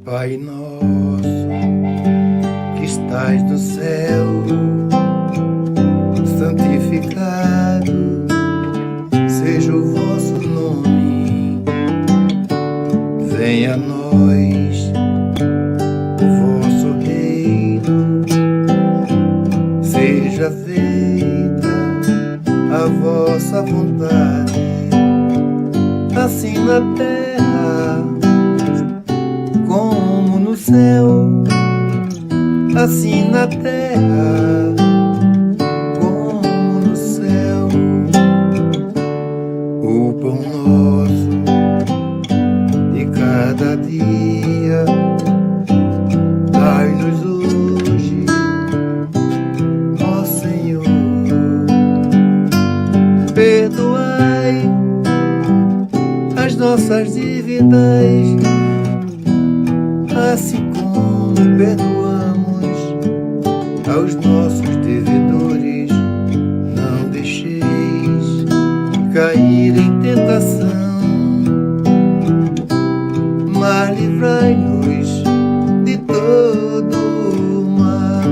Pai nosso, que estais no céu, santificado seja o vosso nome. Venha a nós o vosso reino, seja feita a vossa vontade, assim na terra como no céu, assim na terra como no céu. O pão nosso de cada dia dai-nos hoje, ó Senhor. Perdoai as nossas dívidas, assim como perdoamos aos nossos devedores. Não deixeis cair em tentação, mas livrai-nos de todo o mal.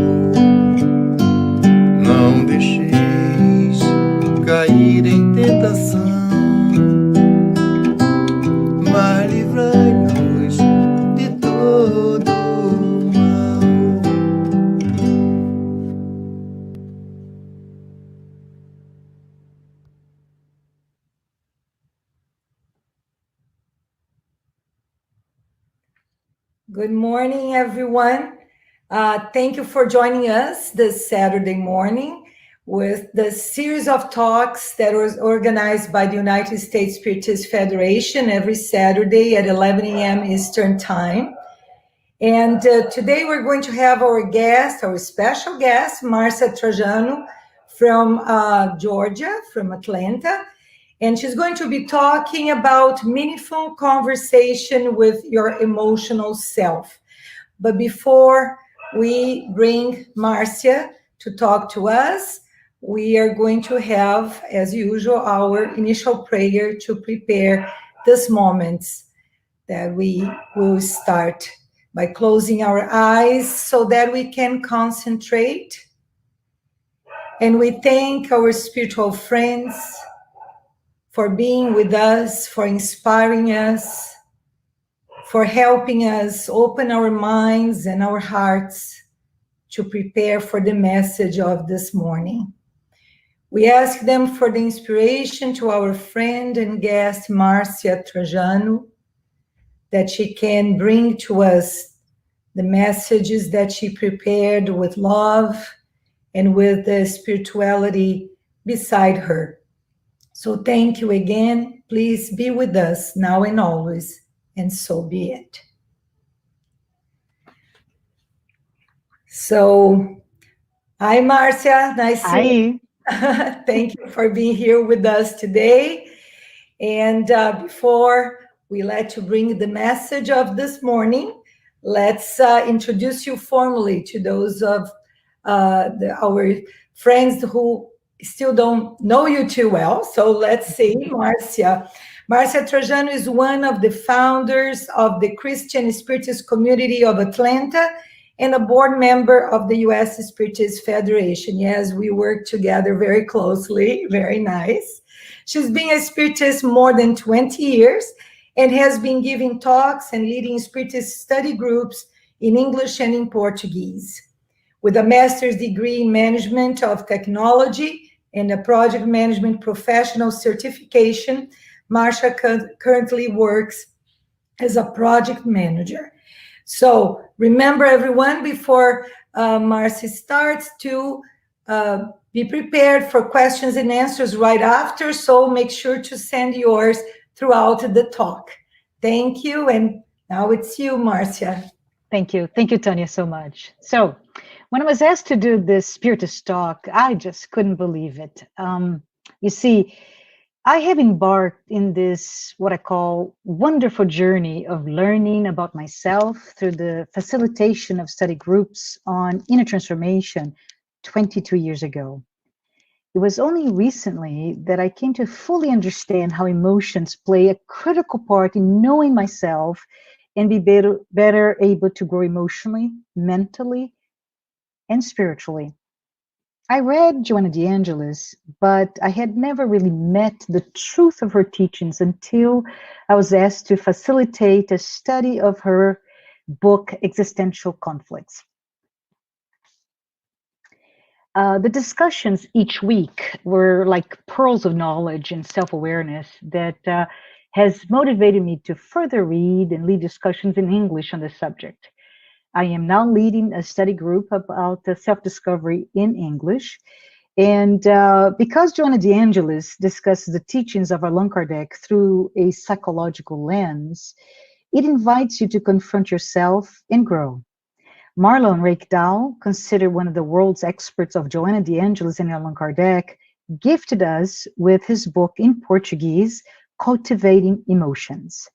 Não deixeis cair em tentação, mas livrai-nos de todo o mal. Good morning, everyone. Thank you for joining us this Saturday morning with the series of talks that was organized by the United States Spiritist Federation every Saturday at 11 a.m. Eastern Time. And today we're going to have our guest, our special guest, MARCIA TRAJANO from Georgia, from Atlanta. And she's going to be talking about meaningful conversation with your emotional self. But before we bring Marcia to talk to us, we are going to have, as usual, our initial prayer to prepare this moment that we will start by closing our eyes so that we can concentrate. And we thank our spiritual friends for being with us, for inspiring us, for helping us open our minds and our hearts to prepare for the message of this morning. We ask them for the inspiration to our friend and guest, Marcia Trajano, that she can bring to us the messages that she prepared with love and with the spirituality beside her. So thank you again. Please be with us now and always, and so be it. So, hi, Marcia. Nice to see you. Thank you for being here with us today. And before we let you bring the message of this morning, let's introduce you formally to those of our friends who still don't know you too well. So let's see, Marcia. Marcia Trajano is one of the founders of the Christian Spiritist Community of Atlanta and a board member of the U.S. Spiritist Federation. Yes, we work together very closely. Very nice. She's been a Spiritist more than 20 years and has been giving talks and leading Spiritist study groups in English and in Portuguese. With a master's degree in management of technology and a project management professional certification, Marcia currently works as a project manager. So remember, everyone, before Marcia starts, to be prepared for questions and answers right after, so make sure to send yours throughout the talk. Thank you, and now it's you, Marcia. Thank you, Tanya, so much. So, when I was asked to do this Spiritist talk, I just couldn't believe it. You see, I have embarked in this, what I call, wonderful journey of learning about myself through the facilitation of study groups on inner transformation 22 years ago. It was only recently that I came to fully understand how emotions play a critical part in knowing myself and be better able to grow emotionally, mentally, and spiritually. I read Joanna de Angelis, but I had never really met the truth of her teachings until I was asked to facilitate a study of her book, Existential Conflicts. The discussions each week were like pearls of knowledge and self-awareness that has motivated me to further read and lead discussions in English on this subject. I am now leading a study group about self-discovery in English. And because Joanna de Angelis discusses the teachings of Allan Kardec through a psychological lens, it invites you to confront yourself and grow. Marlon Reikdal, considered one of the world's experts of Joanna de Angelis and Allan Kardec, gifted us with his book in Portuguese, Cultivating Emotions.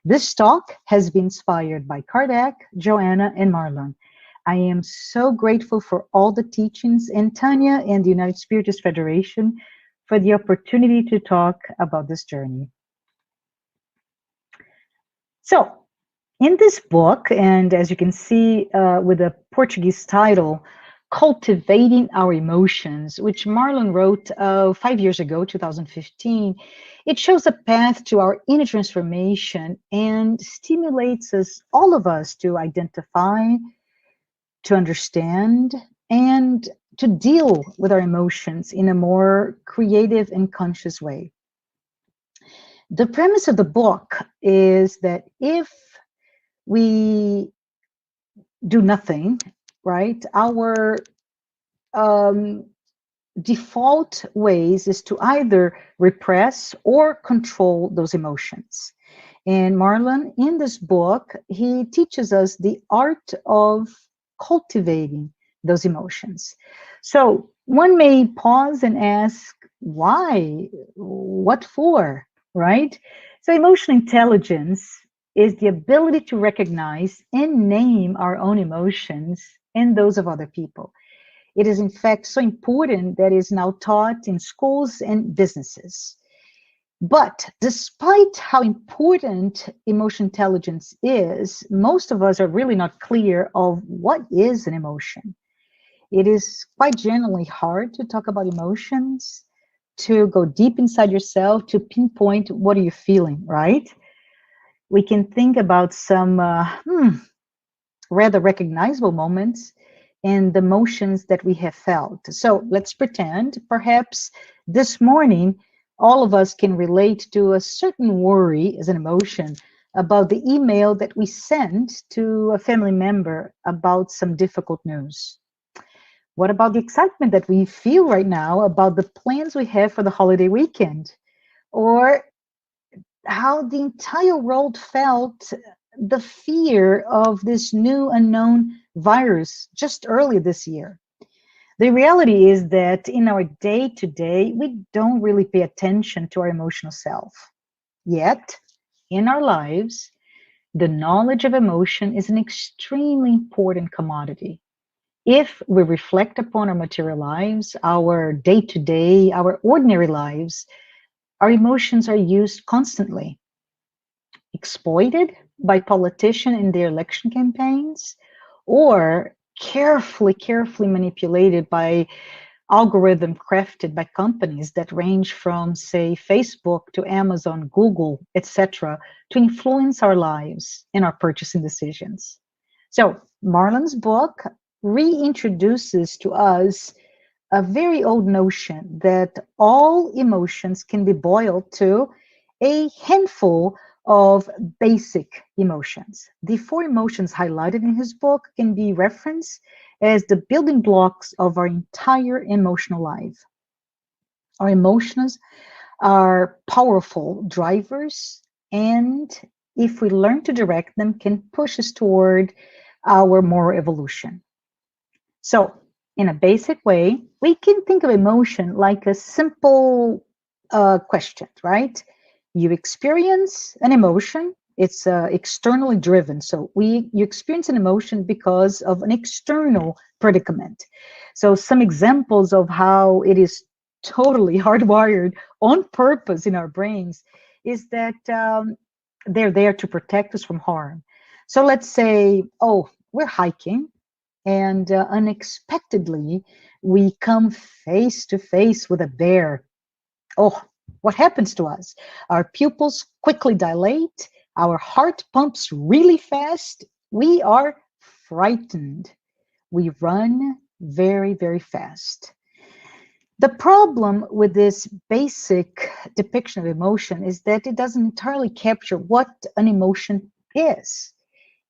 This talk has been inspired by Kardec, Joanna, and Marlon. I am so grateful for all the teachings and Tanya and the United Spiritist Federation for the opportunity to talk about this journey. So, in this book, and as you can see with the Portuguese title, Cultivating Our Emotions, which Marlon wrote 5 years ago, 2015, it shows a path to our inner transformation and stimulates us, all of us, to identify, to understand, and to deal with our emotions in a more creative and conscious way. The premise of the book is that if we do nothing, right, our default ways is to either repress or control those emotions. And Marlon, in this book, he teaches us the art of cultivating those emotions. So one may pause and ask, why? What for? Right? So emotional intelligence is the ability to recognize and name our own emotions and those of other people. It is, in fact, so important that it is now taught in schools and businesses. But despite how important emotional intelligence is, most of us are really not clear of what is an emotion. It is quite generally hard to talk about emotions, to go deep inside yourself, to pinpoint what are you feeling, right? We can think about some rather recognizable moments and the emotions that we have felt. So let's pretend perhaps this morning all of us can relate to a certain worry as an emotion about the email that we sent to a family member about some difficult news. What about the excitement that we feel right now about the plans we have for the holiday weekend? Or how the entire world felt the fear of this new unknown virus just early this year. The reality is that in our day-to-day, we don't really pay attention to our emotional self. Yet, in our lives, the knowledge of emotion is an extremely important commodity. If we reflect upon our material lives, our day-to-day, our ordinary lives, our emotions are used constantly, exploited by politicians in their election campaigns, or carefully manipulated by algorithm crafted by companies that range from, say, Facebook to Amazon, Google, etc., to influence our lives and our purchasing decisions. So Marlon's book reintroduces to us a very old notion that all emotions can be boiled to a handful of basic emotions. The 4 emotions highlighted in his book can be referenced as the building blocks of our entire emotional life. Our emotions are powerful drivers, and if we learn to direct them, can push us toward our moral evolution. So, in a basic way, we can think of emotion like a simple question, right? You experience an emotion, it's externally driven. So you experience an emotion because of an external predicament. So some examples of how it is totally hardwired on purpose in our brains is that they're there to protect us from harm. So let's say, oh, we're hiking, and unexpectedly we come face to face with a bear. Oh, what happens to us? Our pupils quickly dilate, our heart pumps really fast, we are frightened. We run very, very fast. The problem with this basic depiction of emotion is that it doesn't entirely capture what an emotion is.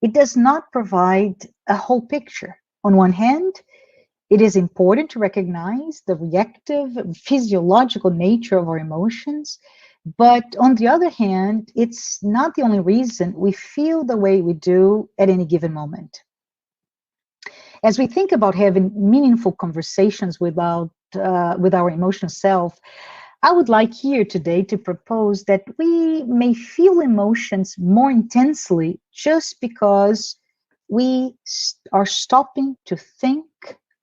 It does not provide a whole picture. On one hand, it is important to recognize the reactive physiological nature of our emotions, but on the other hand, it's not the only reason we feel the way we do at any given moment. As we think about having meaningful conversations with our emotional self, I would like here today to propose that we may feel emotions more intensely just because we are stopping to think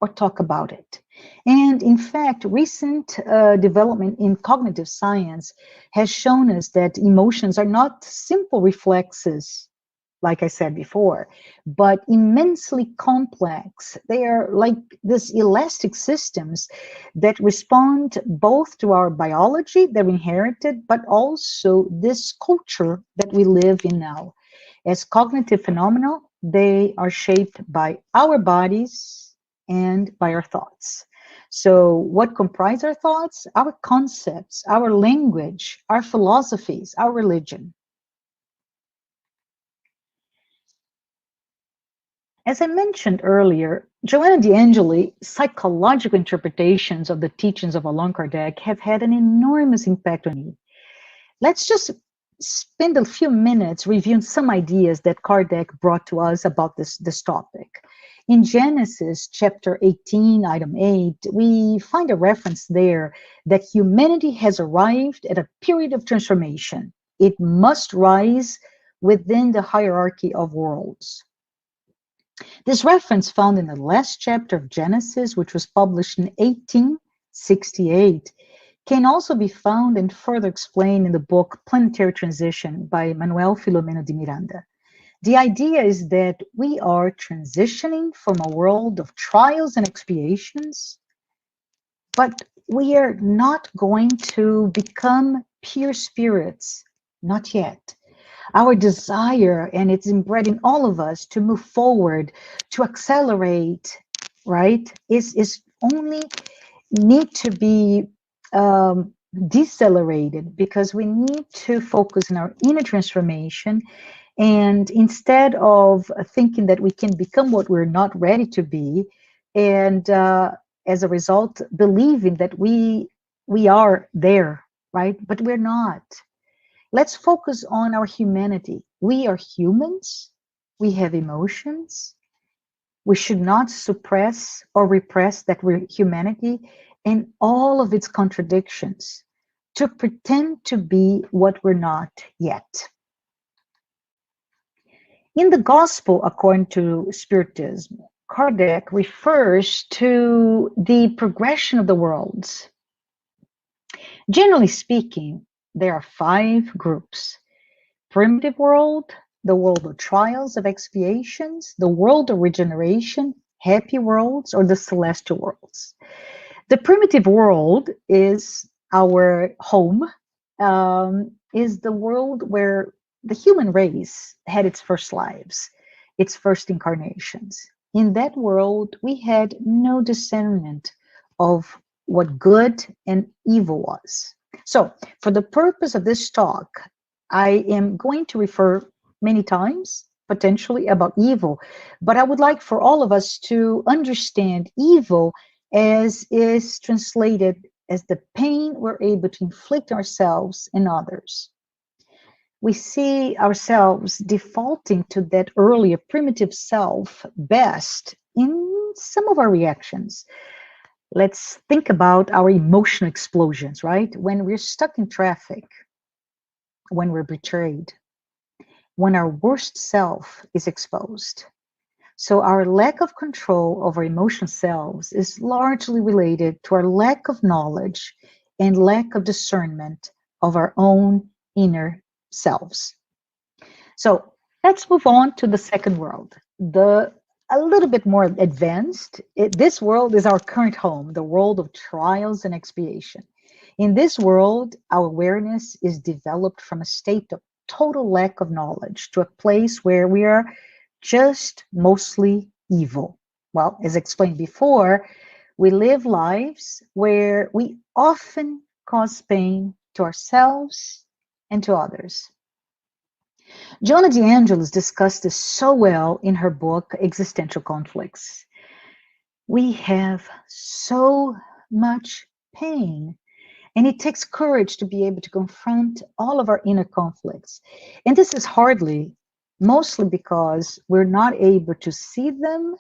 or talk about it. And in fact, recent development in cognitive science has shown us that emotions are not simple reflexes, like I said before, but immensely complex. They are like these elastic systems that respond both to our biology that we inherited, but also this culture that we live in now. As cognitive phenomena, they are shaped by our bodies and by our thoughts. So what comprise our thoughts? Our concepts, our language, our philosophies, our religion. As I mentioned earlier, Joanna D'Angeli's psychological interpretations of the teachings of Allan Kardec have had an enormous impact on me. Let's just spend a few minutes reviewing some ideas that Kardec brought to us about this topic. In Genesis chapter 18, item 8, we find a reference there that humanity has arrived at a period of transformation. It must rise within the hierarchy of worlds. This reference found in the last chapter of Genesis, which was published in 1868, can also be found and further explained in the book Planetary Transition by Manuel Filomeno de Miranda. The idea is that we are transitioning from a world of trials and expiations, but we are not going to become pure spirits, not yet. Our desire, and it's inbred in all of us, to move forward, to accelerate, right, is only need to be decelerated because we need to focus on our inner transformation. And instead of thinking that we can become what we're not ready to be, and as a result, believing that we are there, right, but we're not. Let's focus on our humanity. We are humans. We have emotions. We should not suppress or repress that we're humanity and all of its contradictions to pretend to be what we're not yet. In the Gospel, according to Spiritism, Kardec refers to the progression of the worlds. Generally speaking, there are 5 groups: primitive world, the world of trials, of expiations, the world of regeneration, happy worlds, or the celestial worlds. The primitive world is our home, is the world where the human race had its first lives, its first incarnations. In that world, we had no discernment of what good and evil was. So, for the purpose of this talk, I am going to refer many times, potentially, about evil, but I would like for all of us to understand evil as is translated as the pain we're able to inflict ourselves and others. We see ourselves defaulting to that earlier primitive self best in some of our reactions. Let's think about our emotional explosions, right? When we're stuck in traffic, when we're betrayed, when our worst self is exposed. So our lack of control of our emotional selves is largely related to our lack of knowledge and lack of discernment of our own inner selves. So Let's move on to the second world, a little bit more advanced. This world is our current home, the world of trials and expiation. In this world, our awareness is developed from a state of total lack of knowledge to a place where we are just mostly evil. Well, as explained before, we live lives where we often cause pain to ourselves and to others. Jonah DeAngelis discussed this so well in her book, Existential Conflicts. We have so much pain, and it takes courage to be able to confront all of our inner conflicts. And this is mostly because we're not able to see them.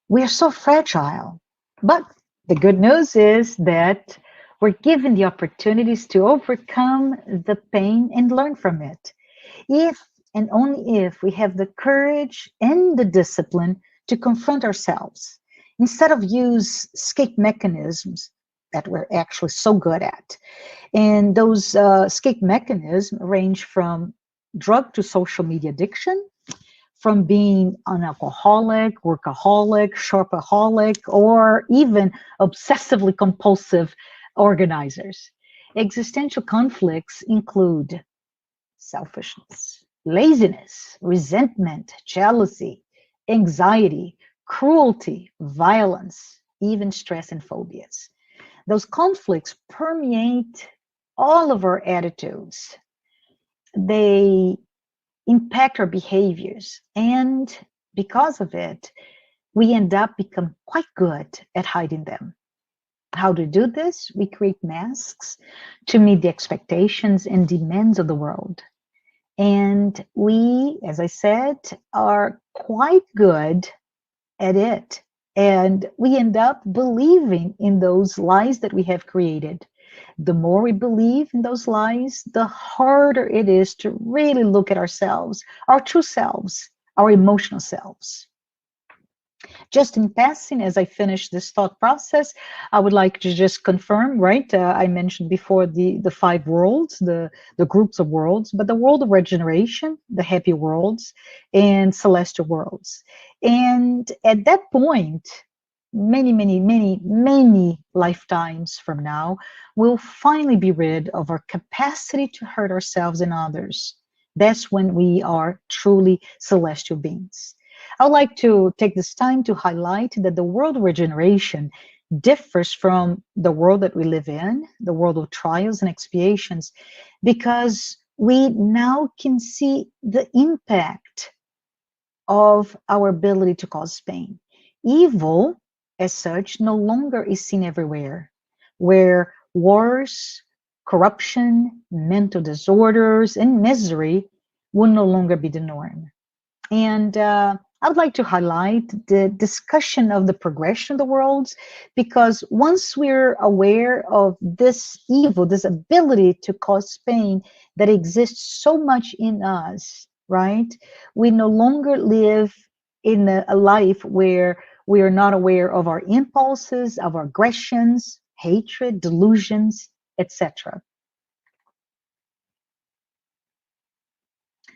We are so fragile. But the good news is that we're given the opportunities to overcome the pain and learn from it. If and only if we have the courage and the discipline to confront ourselves, instead of use escape mechanisms that we're actually so good at. And those escape mechanisms range from drug to social media addiction, from being an alcoholic, workaholic, shopaholic, or even obsessively compulsive organizers. Existential conflicts include selfishness, laziness, resentment, jealousy, anxiety, cruelty, violence, even stress and phobias. Those conflicts permeate all of our attitudes. They impact our behaviors, and because of it, we end up become quite good at hiding them. How to do this? We create masks to meet the expectations and demands of the world. And we, as I said, are quite good at it. And we end up believing in those lies that we have created. The more we believe in those lies, the harder it is to really look at ourselves, our true selves, our emotional selves. Just in passing, as I finish this thought process, I would like to just confirm, right? I mentioned before the five worlds, the groups of worlds, but the world of regeneration, the happy worlds, and celestial worlds. And at that point, many lifetimes from now, we'll finally be rid of our capacity to hurt ourselves and others. That's when we are truly celestial beings. I would like to take this time to highlight that the world of regeneration differs from the world that we live in, the world of trials and expiations, because we now can see the impact of our ability to cause pain. Evil, as such, no longer is seen everywhere, where wars, corruption, mental disorders, and misery will no longer be the norm. And I would like to highlight the discussion of the progression of the worlds, because once we're aware of this evil, this ability to cause pain that exists so much in us, right? We no longer live in a life where we are not aware of our impulses, of our aggressions, hatred, delusions, etc.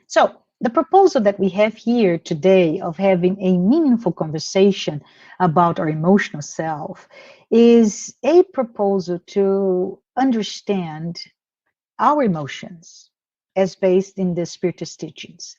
So, the proposal that we have here today of having a meaningful conversation about our emotional self is a proposal to understand our emotions as based in the Spiritist teachings.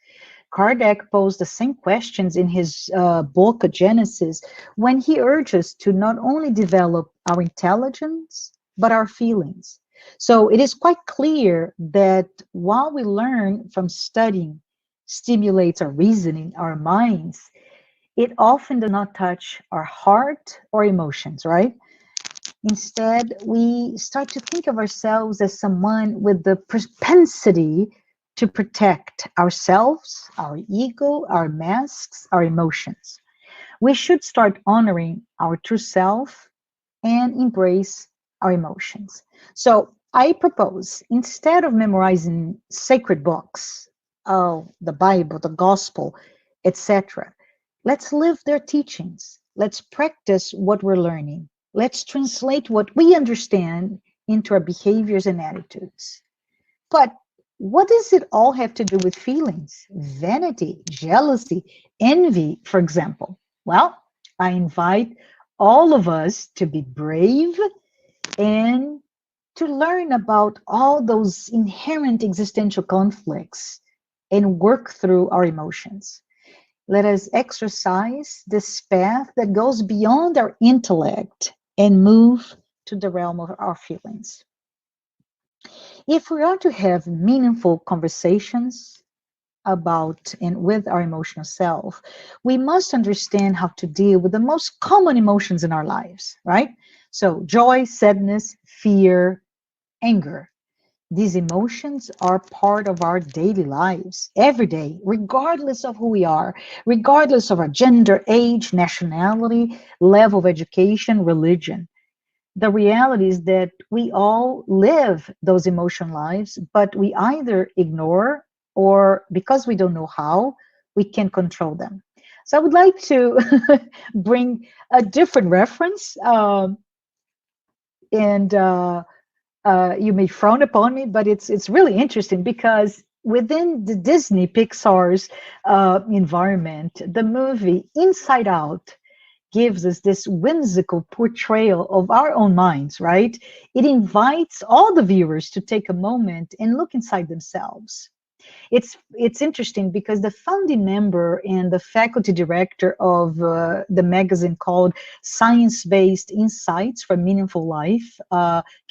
Kardec posed the same questions in his book, Genesis, when he urges to not only develop our intelligence, but our feelings. So it is quite clear that while we learn from studying stimulates our reasoning, our minds, it often does not touch our heart or emotions, right? Instead, we start to think of ourselves as someone with the propensity to protect ourselves, our ego, our masks, our emotions. We should start honoring our true self and embrace our emotions. So I propose, instead of memorizing sacred books, the Bible, the gospel, etc., let's live their teachings. Let's practice what we're learning. Let's translate what we understand into our behaviors and attitudes. But what does it all have to do with feelings? Vanity, jealousy, envy, for example. Well, I invite all of us to be brave and to learn about all those inherent existential conflicts and work through our emotions. Let us exercise this path that goes beyond our intellect and move to the realm of our feelings. If we are to have meaningful conversations about and with our emotional self, we must understand how to deal with the most common emotions in our lives, right? So, joy, sadness, fear, anger. These emotions are part of our daily lives every day, regardless of who we are, regardless of our gender, age, nationality, level of education, religion. The reality is that we all live those emotion lives, but we either ignore or because we don't know how, we can control them. So I would like to bring a different reference, and you may frown upon me, but it's really interesting because within the Disney Pixar's environment, the movie Inside Out gives us this whimsical portrayal of our own minds, right? It invites all the viewers to take a moment and look inside themselves. It's interesting because the founding member and the faculty director of the magazine called Science-Based Insights for Meaningful Life,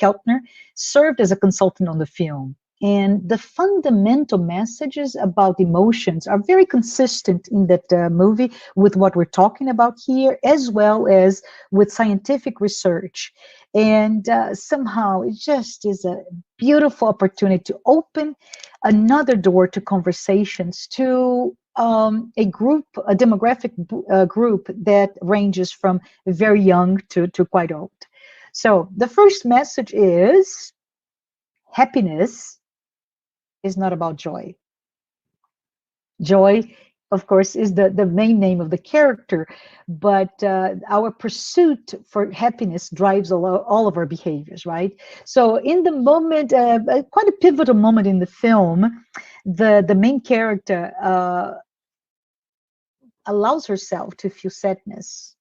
Keltner, served as a consultant on the film. And the fundamental messages about emotions are very consistent in that movie with what we're talking about here, as well as with scientific research. And somehow it just is a beautiful opportunity to open another door to conversations to a group, a demographic group that ranges from very young to quite old. So the first message is happiness is not about joy. Joy, of course, is the main name of the character, but our pursuit for happiness drives all of our behaviors, right? So in the moment, quite a pivotal moment in the film, the main character allows herself to feel sadness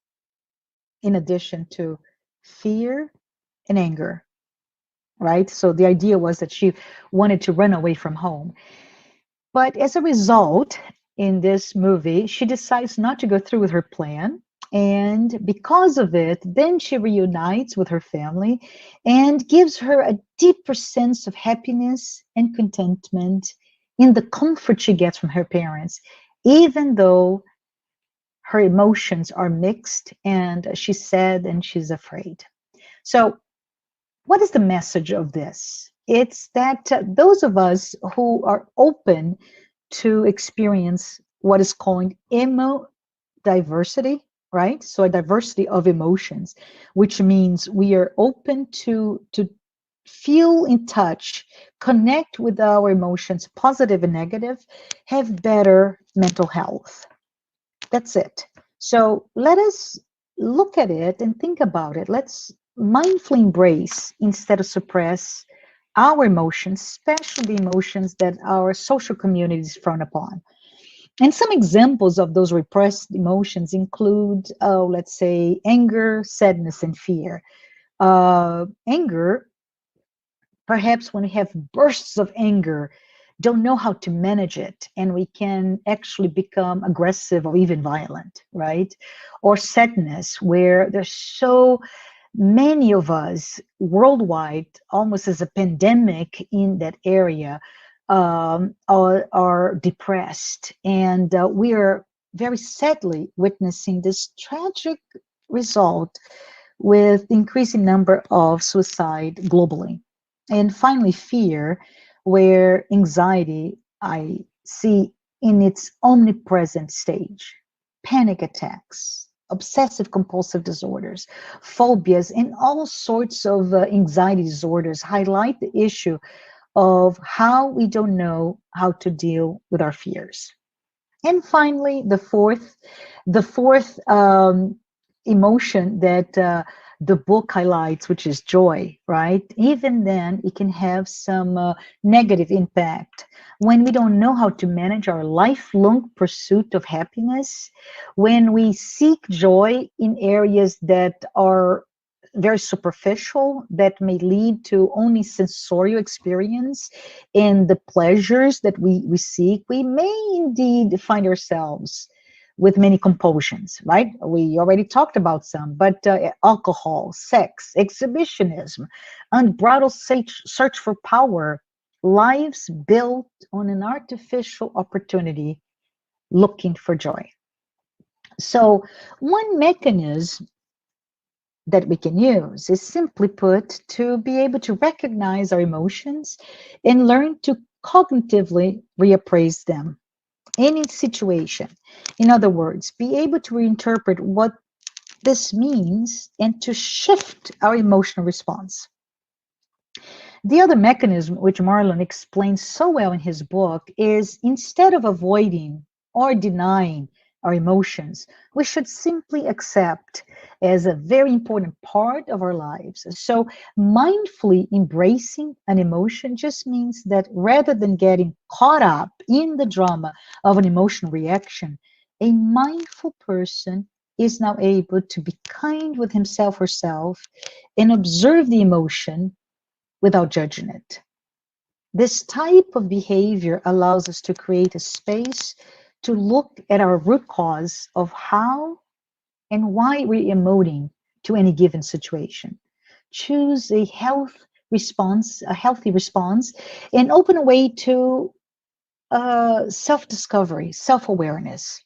in addition to fear and anger, right? So the idea was that she wanted to run away from home. But as a result, in this movie, she decides not to go through with her plan. And because of it, then she reunites with her family and gives her a deeper sense of happiness and contentment in the comfort she gets from her parents, even though her emotions are mixed and she's sad and she's afraid. So, what is the message of this? It's that those of us who are open to experience what is called emo diversity, right? So a diversity of emotions, which means we are open to feel in touch, connect with our emotions, positive and negative, have better mental health. That's it. So let us look at it and think about it. Let's mindfully embrace instead of suppress our emotions, especially the emotions that our social communities frown upon. And some examples of those repressed emotions include, let's say, anger, sadness, and fear. Anger, perhaps when we have bursts of anger, don't know how to manage it, and we can actually become aggressive or even violent, right? Or sadness, where there's so many of us worldwide, almost as a pandemic in that area, are depressed. And we are very sadly witnessing this tragic result with increasing number of suicide globally. And finally, fear, where anxiety I see in its omnipresent stage, panic attacks, obsessive compulsive disorders, phobias, and all sorts of anxiety disorders highlight the issue of how we don't know how to deal with our fears. And finally, the fourth emotion that the book highlights, which is joy, right? Even then, it can have some negative impact. When we don't know how to manage our lifelong pursuit of happiness, when we seek joy in areas that are very superficial, that may lead to only sensorial experience and the pleasures that we seek, we may indeed find ourselves with many compulsions, right? We already talked about some, but alcohol, sex, exhibitionism, unbridled search for power, lives built on an artificial opportunity looking for joy. So, one mechanism that we can use is, simply put, to be able to recognize our emotions and learn to cognitively reappraise them in each situation. In other words, be able to reinterpret what this means and to shift our emotional response. The other mechanism, which Marlon explains so well in his book, is instead of avoiding or denying our emotions, we should simply accept as a very important part of our lives. So, mindfully embracing an emotion just means that rather than getting caught up in the drama of an emotional reaction, a mindful person is now able to be kind with himself or herself and observe the emotion without judging it. This type of behavior allows us to create a space to look at our root cause of how and why we're emoting to any given situation. Choose a healthy response, and open a way to self-discovery, self-awareness,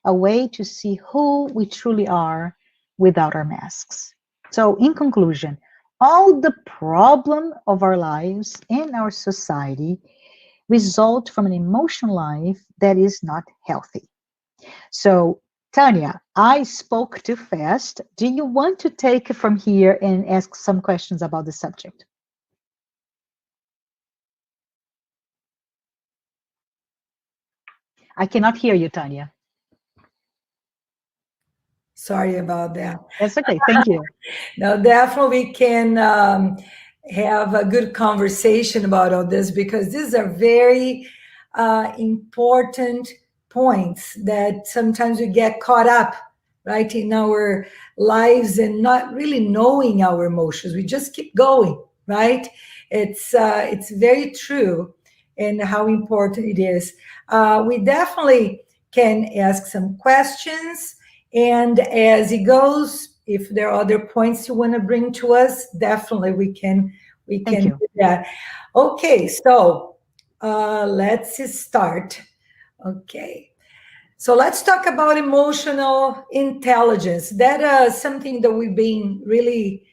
a way to see who we truly are without our masks. So, in conclusion, all the problem of our lives and our society result from an emotional life that is not healthy. So, Tanya, I spoke too fast. Do you want to take it from here and ask some questions about the subject? I cannot hear you, Tanya. Sorry about that. That's okay. Thank you. Now, definitely we can have a good conversation about all this, because these are very important points that sometimes we get caught up, right, in our lives and not really knowing our emotions. We just keep going, right? It's very true, and how important it is. We definitely can ask some questions, and as it goes, if there are other points you want to bring to us, definitely we can Thank you. do that. Okay, so let's start. Okay, so let's talk about emotional intelligence. That is something that we've been really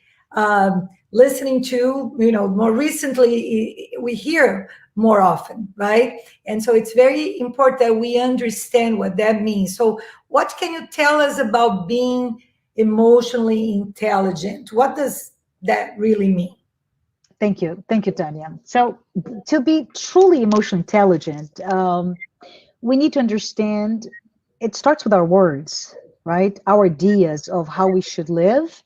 listening to. More recently, we hear more often, right? And so it's very important that we understand what that means. So, what can you tell us about being emotionally intelligent? What does that really mean? Thank you. Thank you, Tanya. So, to be truly emotionally intelligent, we need to understand it starts with our words, right? Our ideas of how we should live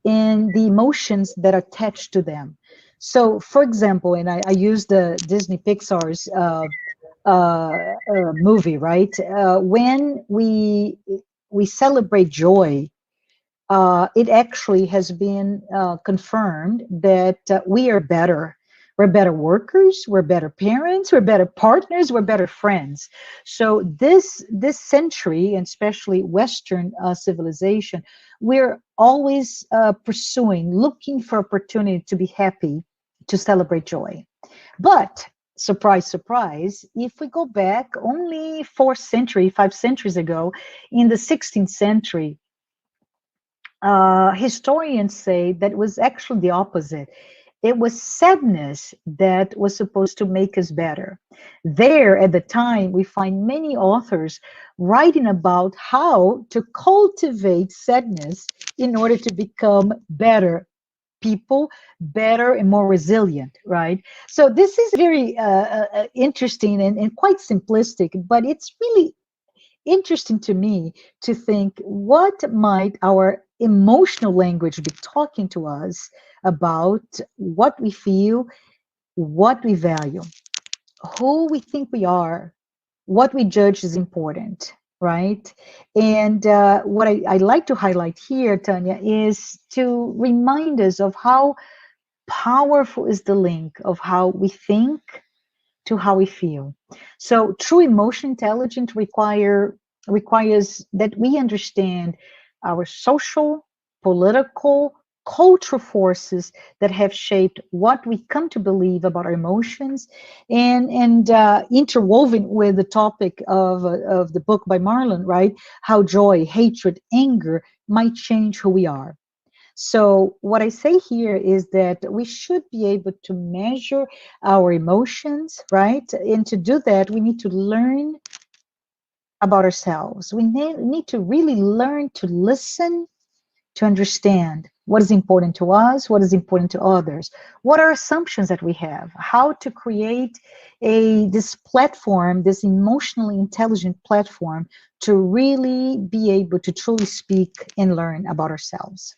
and the emotions that are attached to them. So, for example, and I use the Disney Pixar's movie, right? When we celebrate joy, it actually has been confirmed that we are better. We're better workers. We're better parents. We're better partners. We're better friends. So this century, and especially Western civilization, we're always pursuing, looking for opportunity to be happy, to celebrate joy. But surprise, surprise, if we go back only 5 centuries ago, in the 16th century, historians say that it was actually the opposite. It was sadness that was supposed to make us better. There, at the time, we find many authors writing about how to cultivate sadness in order to become better people, better and more resilient, right? So this is very interesting and quite simplistic, but it's really interesting to me to think, what might our emotional language be talking to us about what we feel, what we value, who we think we are, what we judge is important, right? And what I like to highlight here, Tanya, is to remind us of how powerful is the link of how we think to how we feel. So true emotion intelligence requires that we understand our social, political, cultural forces that have shaped what we come to believe about our emotions, and interwoven with the topic of the book by Marlon, right? How joy, hatred, anger might change who we are. So what I say here is that we should be able to measure our emotions, right? And to do that, we need to learn about ourselves. We need to really learn to listen, to understand what is important to us, what is important to others, what are assumptions that we have, how to create this platform, this emotionally intelligent platform, to really be able to truly speak and learn about ourselves.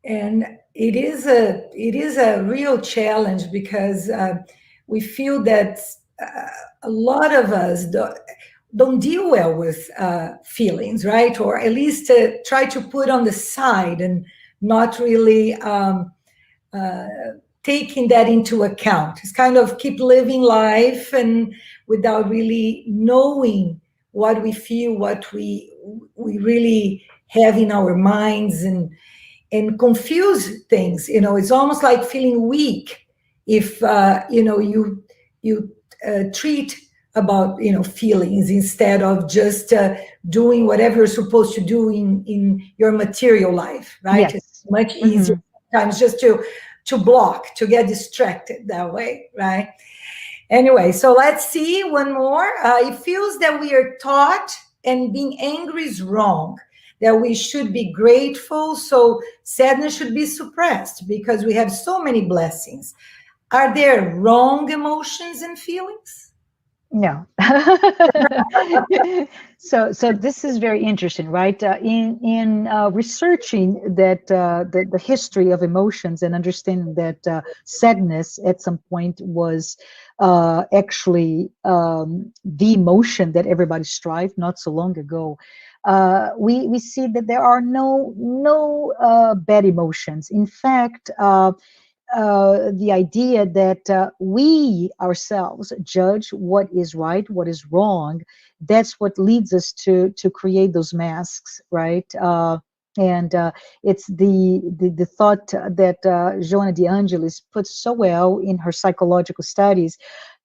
And it is a real challenge because we feel that a lot of us don't deal well with feelings, right? Or at least try to put on the side and not really uh, taking that into account. It's kind of keep living life and without really knowing what we feel, what we really have in our minds, and confuse things. It's almost like feeling weak if you treat about feelings instead of just doing whatever you're supposed to do in your material life, right? It's Yes. much easier sometimes just to block, to get distracted that way, right? Anyway, so let's see one more. It feels that we are taught and being angry is wrong, that we should be grateful, so sadness should be suppressed because we have so many blessings. Are there wrong emotions and feelings? No. So this is very interesting, right? In researching that the history of emotions and understanding that sadness at some point was actually the emotion that everybody strived not so long ago. We see that there are no bad emotions. In fact, the idea that we ourselves judge what is right, what is wrong, that's what leads us to create those masks, right? And it's the thought that Joanna de Angelis puts so well in her psychological studies,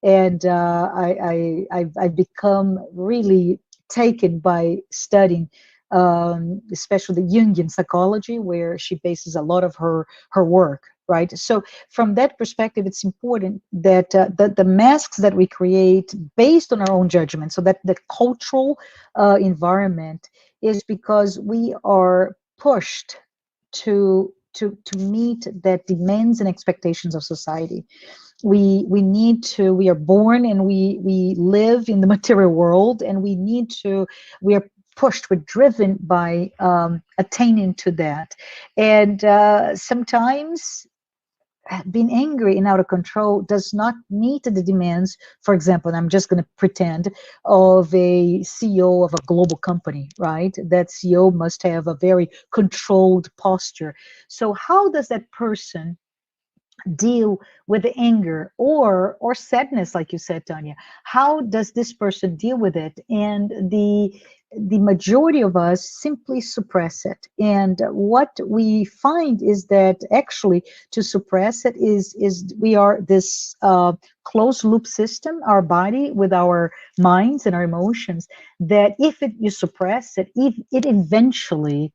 and I've become really taken by studying, especially the Jungian psychology, where she bases a lot of her work. Right. So from that perspective, it's important that the masks that we create based on our own judgment, so that the cultural environment is because we are pushed to meet that demands and expectations of society. We are born and we live in the material world, and we are pushed, we're driven by attaining to that. And sometimes being angry and out of control does not meet the demands, for example, and I'm just going to pretend, of a CEO of a global company, right? That CEO must have a very controlled posture. So how does that person deal with the anger or sadness, like you said, Tanya? How does this person deal with it? And the majority of us simply suppress it. And what we find is that actually to suppress it is we are this closed loop system, our body with our minds and our emotions, that if you suppress it, it eventually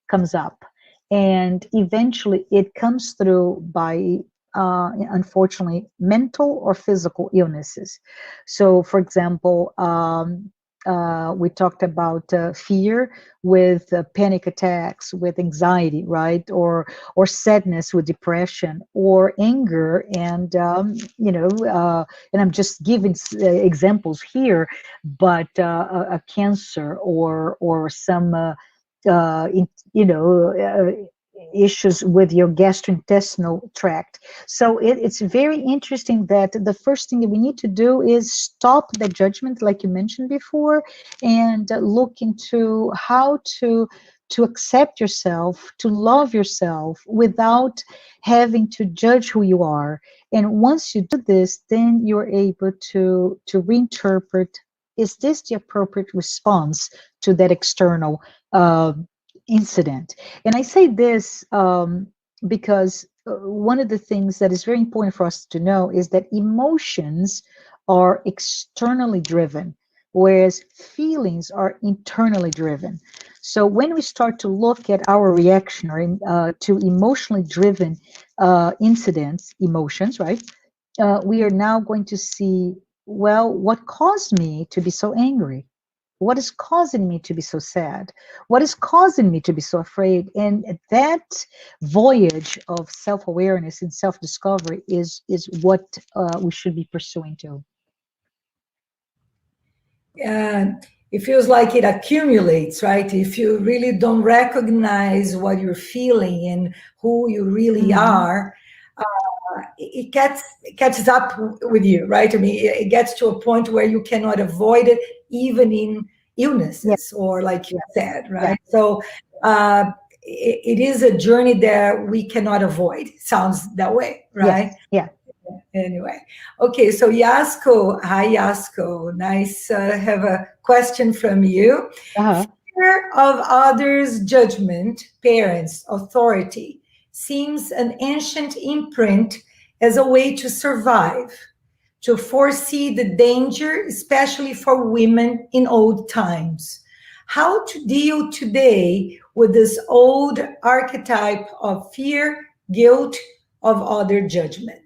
comes up. And eventually it comes through by, unfortunately, mental or physical illnesses. So, for example, we talked about fear with panic attacks, with anxiety, right? Or sadness with depression, or anger, and and I'm just giving examples here, but a cancer or some issues with your gastrointestinal tract. So it's very interesting that the first thing that we need to do is stop the judgment, like you mentioned before, and look into how to accept yourself, to love yourself without having to judge who you are. And once you do this, then you're able to reinterpret, is this the appropriate response to that external incident? And I say this because one of the things that is very important for us to know is that emotions are externally driven, whereas feelings are internally driven. So when we start to look at our reaction or to emotionally driven incidents, emotions, right? We are now going to see, well, what caused me to be so angry? What is causing me to be so sad? What is causing me to be so afraid? And that voyage of self-awareness and self-discovery is what we should be pursuing too. It feels like it accumulates, right? If you really don't recognize what you're feeling and who you really are, it catches up with you, right? I mean, it gets to a point where you cannot avoid it, even in illnesses, or like you said, right? So it is a journey that we cannot avoid. Sounds that way, right? Yeah. Anyway, okay, so Yasko, hi Yasko, nice have a question from you. Fear of others' judgment, parents, authority, seems an ancient imprint as a way to survive, to foresee the danger, especially for women in old times. How to deal today with this old archetype of fear, guilt, of other judgment?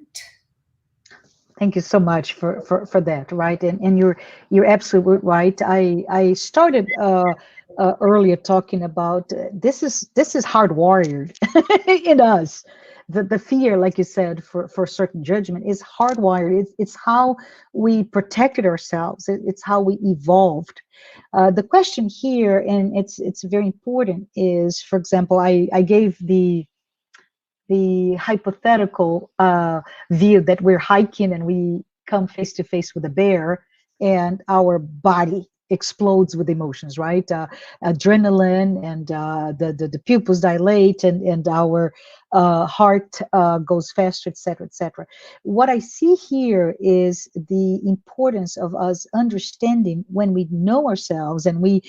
Thank you so much for that, right? And you're absolutely right. I started earlier talking about this is hardwired in us. The fear, like you said, for certain judgment is hardwired. It's how we protected ourselves. It's how we evolved. The question here, and it's very important, is, for example, I gave the hypothetical view that we're hiking and we come face to face with a bear and our body explodes with emotions, right? Adrenaline, and the pupils dilate, and our heart goes faster, etc., etc. What I see here is the importance of us understanding, when we know ourselves and we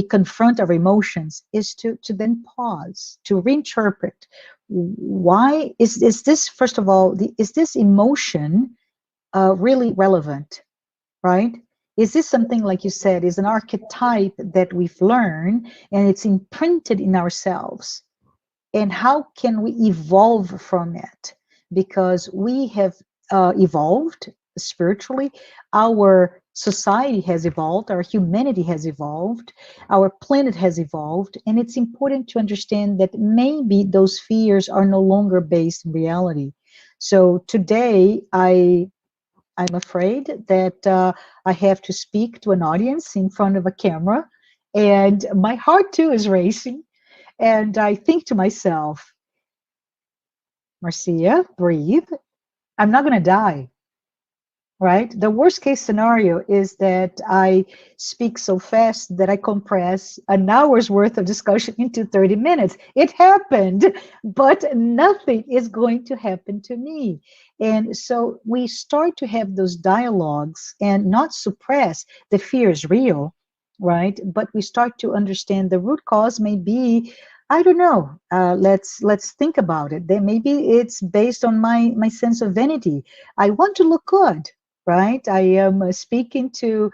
confront our emotions, is to then pause, to reinterpret. Why is this, first of all, is this emotion really relevant, right? Is this something, like you said, is an archetype that we've learned and it's imprinted in ourselves? And how can we evolve from it? Because we have evolved spiritually, our society has evolved, our humanity has evolved, our planet has evolved, and it's important to understand that maybe those fears are no longer based in reality. So today, I'm afraid that I have to speak to an audience in front of a camera, and my heart too is racing. And I think to myself, Marcia, breathe. I'm not going to die, right? The worst case scenario is that I speak so fast that I compress an hour's worth of discussion into 30 minutes. It happened, but nothing is going to happen to me. And so we start to have those dialogues and not suppress the fear is real, right? But we start to understand the root cause may be, I don't know. Let's think about it. Then maybe it's based on my sense of vanity. I want to look good, right? I am speaking to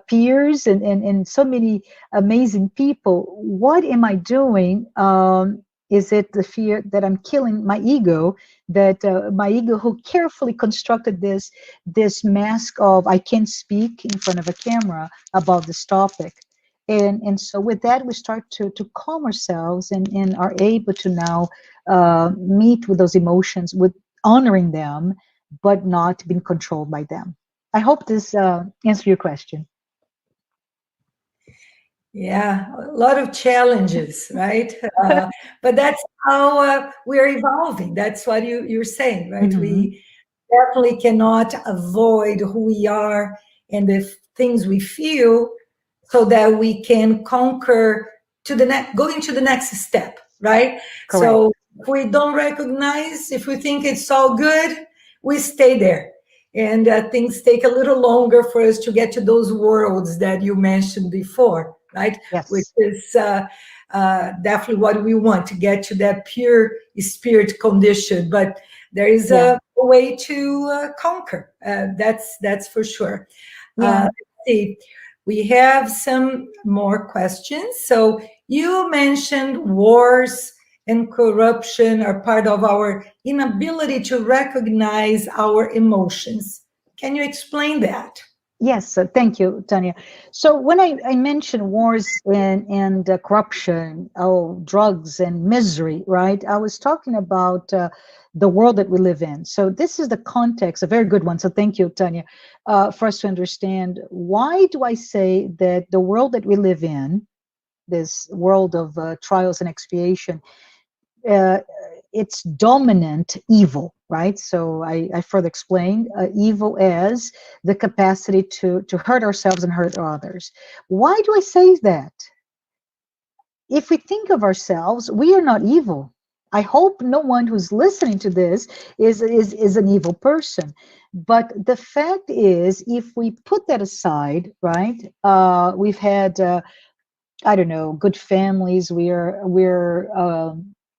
peers and so many amazing people. What am I doing? Is it the fear that I'm killing my ego? That my ego, who carefully constructed this mask of I can't speak in front of a camera about this topic. And so with that, we start to calm ourselves and are able to now meet with those emotions, with honoring them, but not being controlled by them. I hope this answers your question. Yeah, a lot of challenges, right? But that's how we're evolving. That's what you're saying, right? Mhm. We definitely cannot avoid who we are and the things we feel so that we can conquer to the next, going to the next step, right? Correct. So if we don't recognize, if we think it's all good, we stay there. And things take a little longer for us to get to those worlds that you mentioned before, right? Which Yes. is definitely what we want to get to that pure spirit condition. But there is Yeah. a way to conquer. That's for sure. Yeah. Let's see. We have some more questions. So you mentioned wars and corruption are part of our inability to recognize our emotions. Can you explain that? Yes, thank you, Tanya. So when I mentioned wars and corruption, oh, drugs and misery, right? I was talking about the world that we live in. So this is the context, a very good one. So thank you, Tanya, for us to understand why do I say that the world that we live in, this world of trials and expiation, uh, it's dominant evil, right? So I further explained evil as the capacity to hurt ourselves and hurt others. Why do I say that? If we think of ourselves, we are not evil. I hope no one who's listening to this is an evil person. But the fact is, if we put that aside, right? We've had I don't know, good families. We're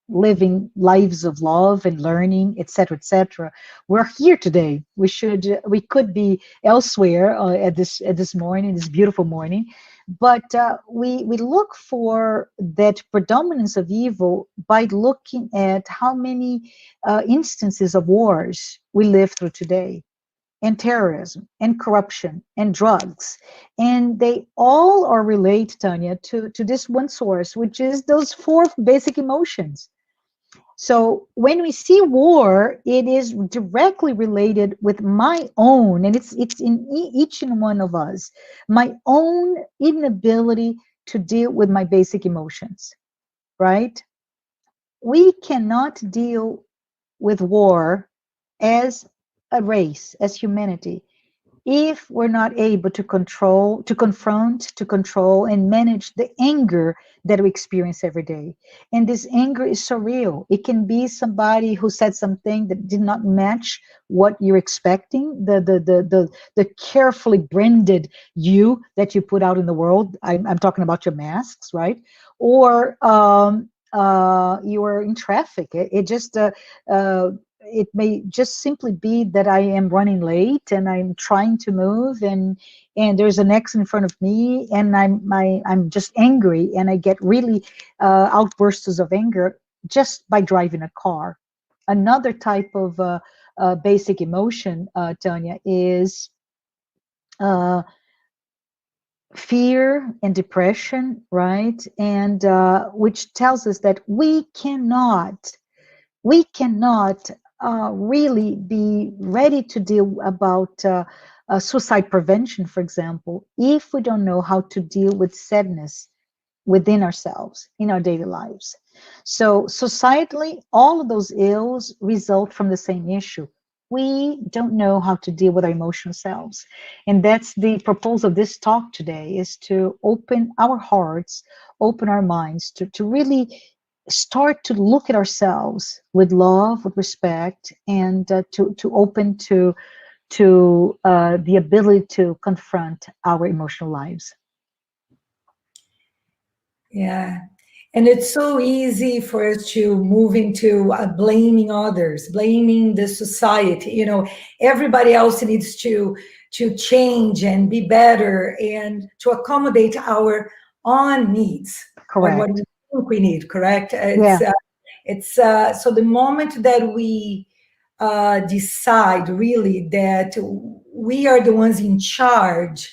living lives of love and learning, etc., etc. We're here today. We could be elsewhere at this morning, this beautiful morning, but we look for that predominance of evil by looking at how many instances of wars we live through today, and terrorism and corruption and drugs. And they all are related, Tanya, to this one source, which is those four basic emotions. So when we see war, it is directly related with my own, and it's in each and one of us, my own inability to deal with my basic emotions, right? We cannot deal with war as a race, as humanity, if we're not able to control, to confront, to control, and manage the anger that we experience every day. And this anger is so real. It can be somebody who said something that did not match what you're expecting, the carefully branded you that you put out in the world. I'm talking about your masks, right? Or you are in traffic. It just it may just simply be that I am running late and I'm trying to move, and there's an X in front of me, and I'm just angry, and I get really outbursts of anger just by driving a car. Another type of basic emotion, Tanya, is uh, fear and depression, right? And which tells us that we cannot really be ready to deal about suicide prevention, for example, if we don't know how to deal with sadness within ourselves in our daily lives. So societally, all of those ills result from the same issue. We don't know how to deal with our emotional selves. And that's the purpose of this talk today, is to open our hearts, open our minds to really start to look at ourselves with love, with respect, and to open to the ability to confront our emotional lives. Yeah. And it's so easy for us to move into blaming others, blaming the society. Everybody else needs to change and be better and to accommodate our own needs or what we Correct. think we need. Correct? Yeah. It's so the moment that we decide really that we are the ones in charge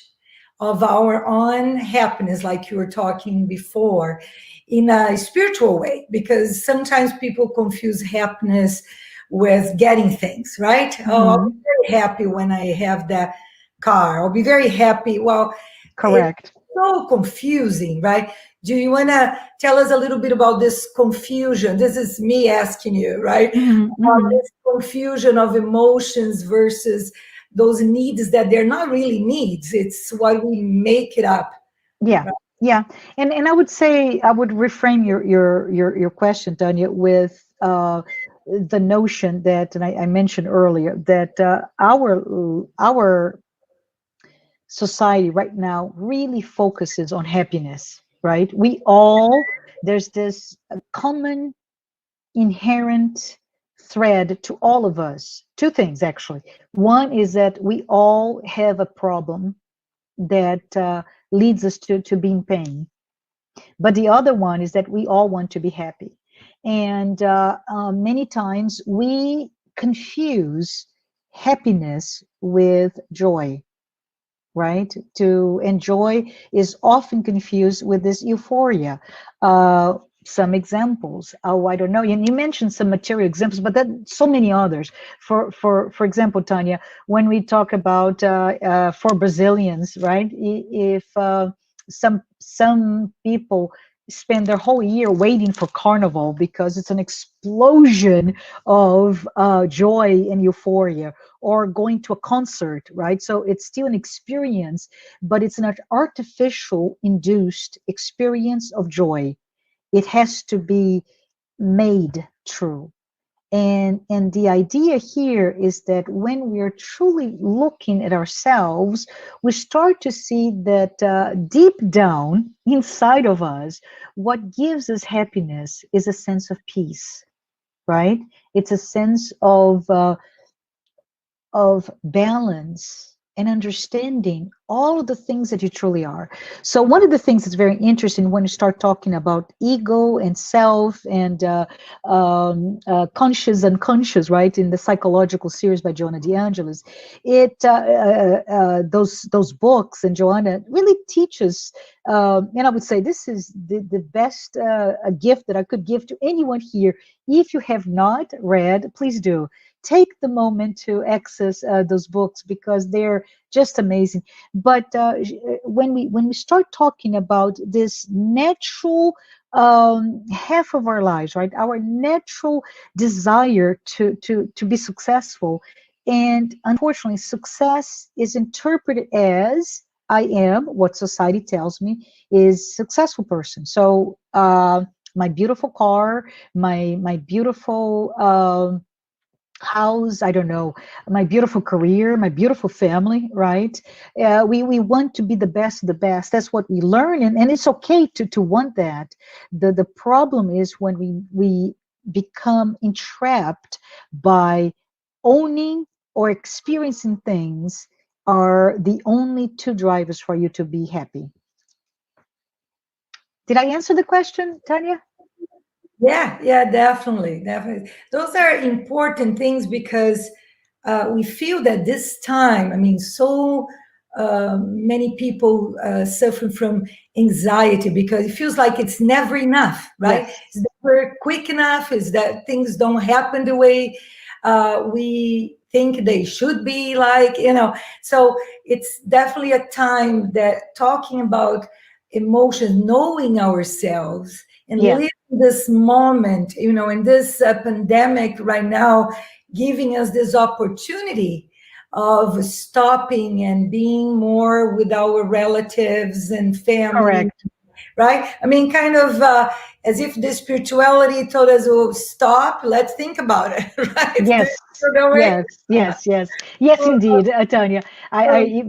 of our own happiness, like you were talking before, in a spiritual way, because sometimes people confuse happiness with getting things, right? Oh, I'll be Hmm. very happy when I have that car. I'll be very happy. Well, it, Correct. so confusing, right? Do you want to tell us a little bit about this confusion? This is me asking you, right? This confusion of emotions versus those needs that they're not really needs. It's what we make it up. Yeah, yeah, and I would say I would reframe your question, Tanya, with the notion that, and I mentioned earlier that our society right now really focuses on happiness, right? We all, there's this common inherent thread to all of us. Two things, actually. One is that we all have a problem that leads us to being pain. But the other one is that we all want to be happy. And many times we confuse happiness with joy, right? To enjoy is often confused with this euphoria. Some examples. Oh, I don't know. You mentioned some material examples, but then so many others. For example, Tanya, when we talk about for Brazilians, right? If some people spend their whole year waiting for Carnival because it's an explosion of joy and euphoria, or going to a concert, right? So it's still an experience, but it's an artificial induced experience of joy. It has to be made true. And the idea here is that when we are truly looking at ourselves, we start to see that deep down inside of us, what gives us happiness is a sense of peace, right? It's a sense of balance and understanding all of the things that you truly are. So one of the things that's very interesting when you start talking about ego and self and conscious and unconscious, right? In the psychological series by Joanna DeAngelis, those books, and Joanna really teaches. And I would say this is the best a gift that I could give to anyone here. If you have not read, please do take the moment to access those books, because they're just amazing. But when we start talking about this natural half of our lives, right, our natural desire to be successful, and unfortunately success is interpreted as I am what society tells me is successful person. So my beautiful car, my beautiful house, I don't know, my beautiful career, my beautiful family, right? We want to be the best of the best. That's what we learn, and it's okay to want that. The problem is when we become entrapped by owning or experiencing things are the only two drivers for you to be happy. Did I answer the question, Tanya? Yeah, definitely, definitely. Those are important things because we feel that this time, I mean, so many people suffering from anxiety because it feels like it's never enough, right? Yes. Is that we're quick enough? Is that things don't happen the way we think they should be, like, So it's definitely a time that talking about emotions, knowing ourselves, and Yeah. living this moment, in this pandemic right now, giving us this opportunity of stopping and being more with our relatives and family, Correct. right? I mean, kind of as if the spirituality told us, oh, stop, let's think about it, right? Yes, The way. yes, indeed, Tanya.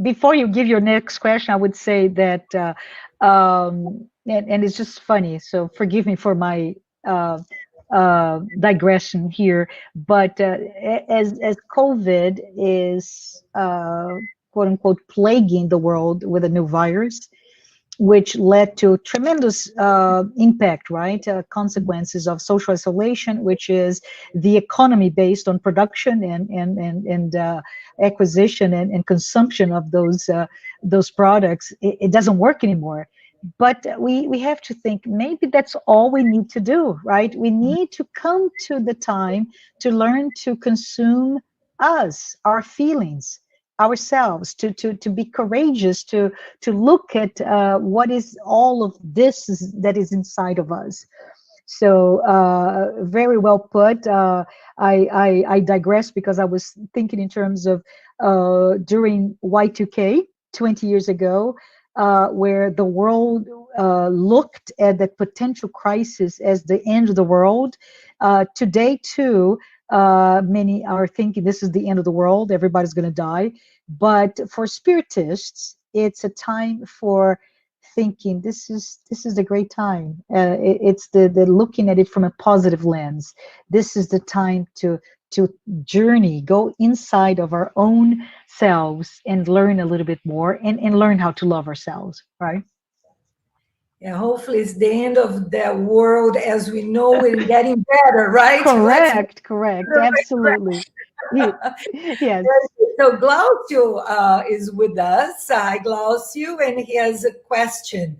Before you give your next question, I would say that, and it's just funny. So forgive me for my digression here, but as COVID is quote unquote plaguing the world with a new virus, which led to tremendous impact, right? Consequences of social isolation, which is the economy based on production and acquisition and consumption of those products. It doesn't work anymore. But we have to think maybe that's all we need to do, right? We need to come to the time to learn to consume us, our feelings, ourselves, to be courageous, to look at what is all of this that is inside of us. So very well put. I digress because I was thinking in terms of during Y2K 20 years ago, where the world looked at that potential crisis as the end of the world. Today too, many are thinking this is the end of the world, everybody's going to die. But for spiritists, it's a time for thinking this is a great time. It's the looking at it from a positive lens. This is the time to journey, go inside of our own selves and learn a little bit more, and learn how to love ourselves, right? Yeah, hopefully it's the end of the world as we know it and getting better, right? Correct, absolutely. Yes. So Glaucio is with us. Hi, Glaucio, and he has a question.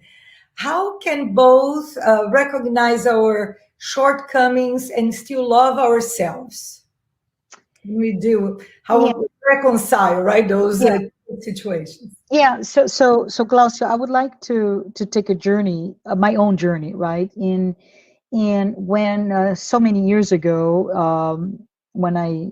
How can both recognize our shortcomings and still love ourselves? We do. How we reconcile, right, those situations? Yeah. So Glaucio, I would like to take a journey, my own journey, right? In when so many years ago, when I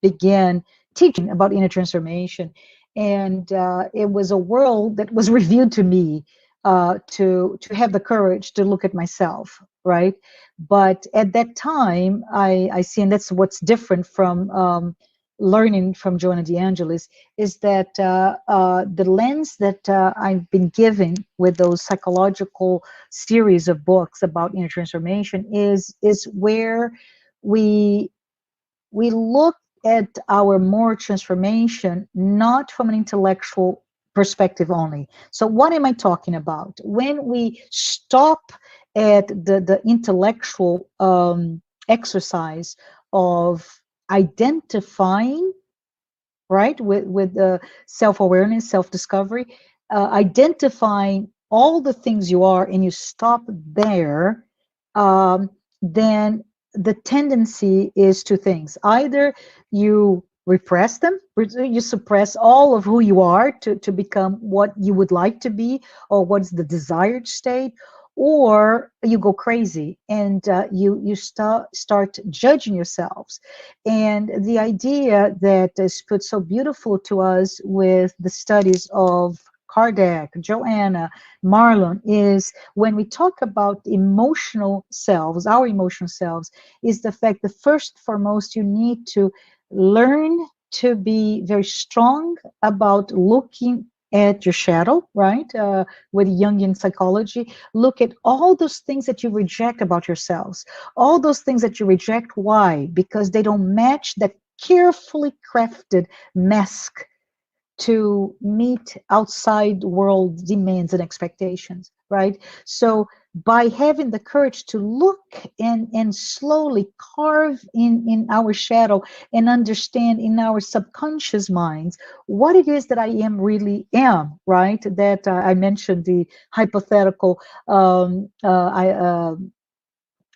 began teaching about inner transformation, and it was a world that was revealed to me, to have the courage to look at myself, right? But at that time, I see, and that's what's different from learning from Joanna DeAngelis, is that the lens that I've been given with those psychological series of books about inner transformation is where we look at our moral transformation not from an intellectual perspective only. So what am I talking about? When we stop at the intellectual exercise of identifying, right, with self-awareness, self-discovery, identifying all the things you are, and you stop there, then the tendency is two things. Either you repress them, you suppress all of who you are to become what you would like to be, or what's the desired state, or you go crazy and you start judging yourselves. And the idea that is put so beautiful to us with the studies of Kardec, Joanna, Marlon, is when we talk about emotional selves, our emotional selves, is the fact that first and foremost, you need to learn to be very strong about looking at your shadow, right? With Jungian psychology, look at all those things that you reject about yourselves, all those things that you reject. Why? Because they don't match that carefully crafted mask to meet outside world demands and expectations, right? So by having the courage to look and slowly carve in our shadow and understand in our subconscious minds what it is that I am really am, right? That I mentioned the hypothetical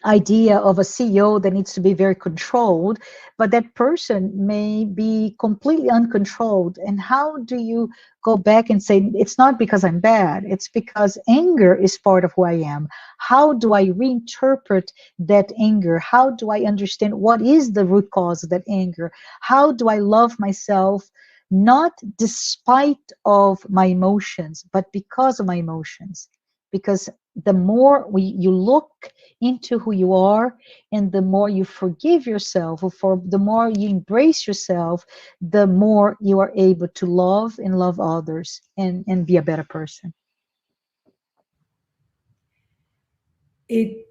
idea of a CEO that needs to be very controlled, but that person may be completely uncontrolled. And how do you go back and say, it's not because I'm bad, it's because anger is part of who I am? How do I reinterpret that anger? How do I understand what is the root cause of that anger? How do I love myself, not despite of my emotions, but because of my emotions? Because the more you look into who you are, and the more you forgive yourself, or for the more you embrace yourself, the more you are able to love and love others, and be a better person. It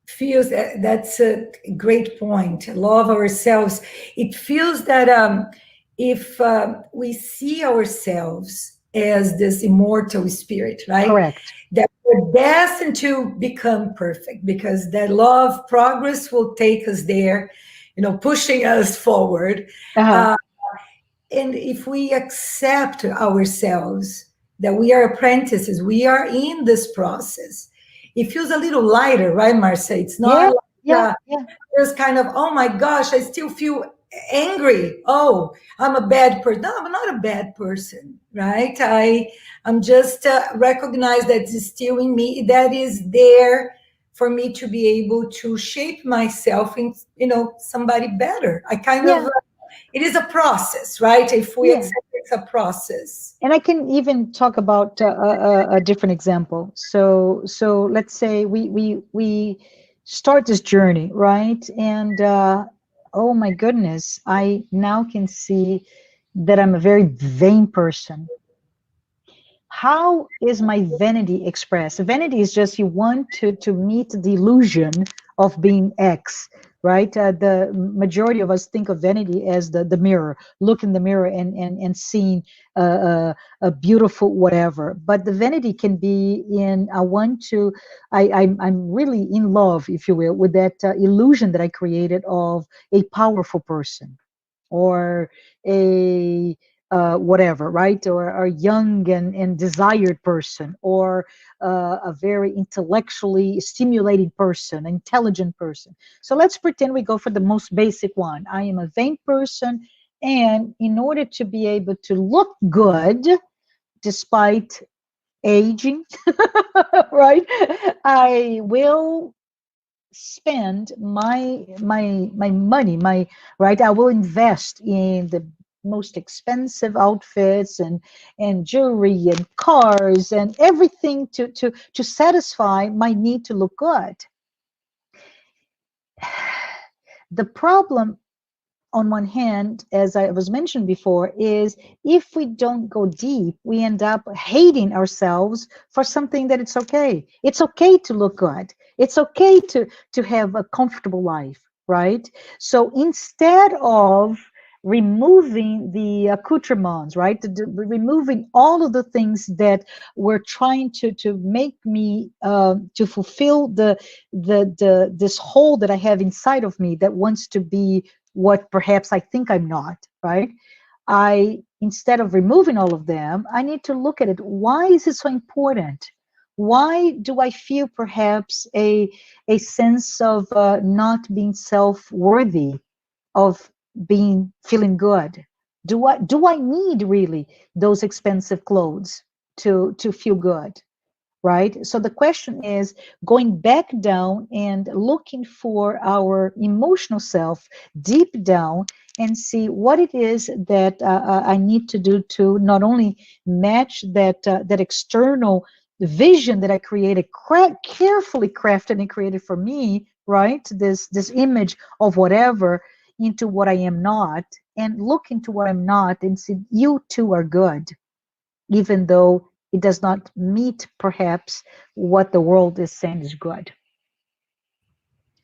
feels that's a great point. Love ourselves. It feels that if we see ourselves as this immortal spirit, right? Correct. That we're destined to become perfect, because that love progress will take us there, pushing us forward. Uh-huh. And if we accept ourselves, that we are apprentices, we are in this process, it feels a little lighter, right, Marcia? It's not Yeah. just kind of, oh my gosh, I still feel angry. Oh, I'm a bad person. No, I'm not a bad person, right? I'm just recognize that it's still in me, that is there for me to be able to shape myself in, somebody better. I kind Yeah. of, it is a process, right? If we Yeah. accept it's a process. And I can even talk about a different example. So let's say we start this journey, right? And oh my goodness, I now can see that I'm a very vain person. How is my vanity expressed? Vanity is just you want to meet the illusion of being X, right? The majority of us think of vanity as the mirror. Look in the mirror and seeing a beautiful whatever. But the vanity can be in I'm really in love, if you will, with that illusion that I created of a powerful person, or a whatever, right? Or a young and desired person, or a very intellectually stimulated person, intelligent person. So let's pretend we go for the most basic one. I am a vain person, and in order to be able to look good despite aging, right, I will spend my money, my right, I will invest in the most expensive outfits and jewelry and cars and everything to satisfy my need to look good. The problem, on one hand, as I was mentioned before, is if we don't go deep, we end up hating ourselves for something that it's okay. It's okay to look good. It's okay to have a comfortable life, right? So instead of removing the accoutrements, right, removing all of the things that were trying to make me to fulfill this hole that I have inside of me that wants to be what perhaps I think I'm not, right? Instead of removing all of them, I need to look at it. Why is it so important? Why do I feel perhaps a sense of not being self-worthy, of feeling good? Do I need really those expensive clothes to feel good? Right? So the question is going back down and looking for our emotional self deep down and see what it is that I need to do to not only match that external vision that I created, carefully crafted and created for me, right? This image of whatever, into what I am not, and look into what I'm not and see you too are good, even though it does not meet perhaps what the world is saying is good.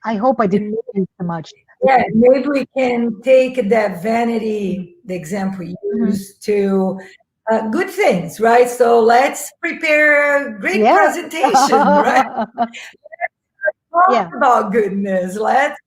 I hope I didn't use too much. Yeah, maybe we can take that vanity, the example you used, to good things, right? So let's prepare a great presentation, right? Talk Yeah. about goodness. Let's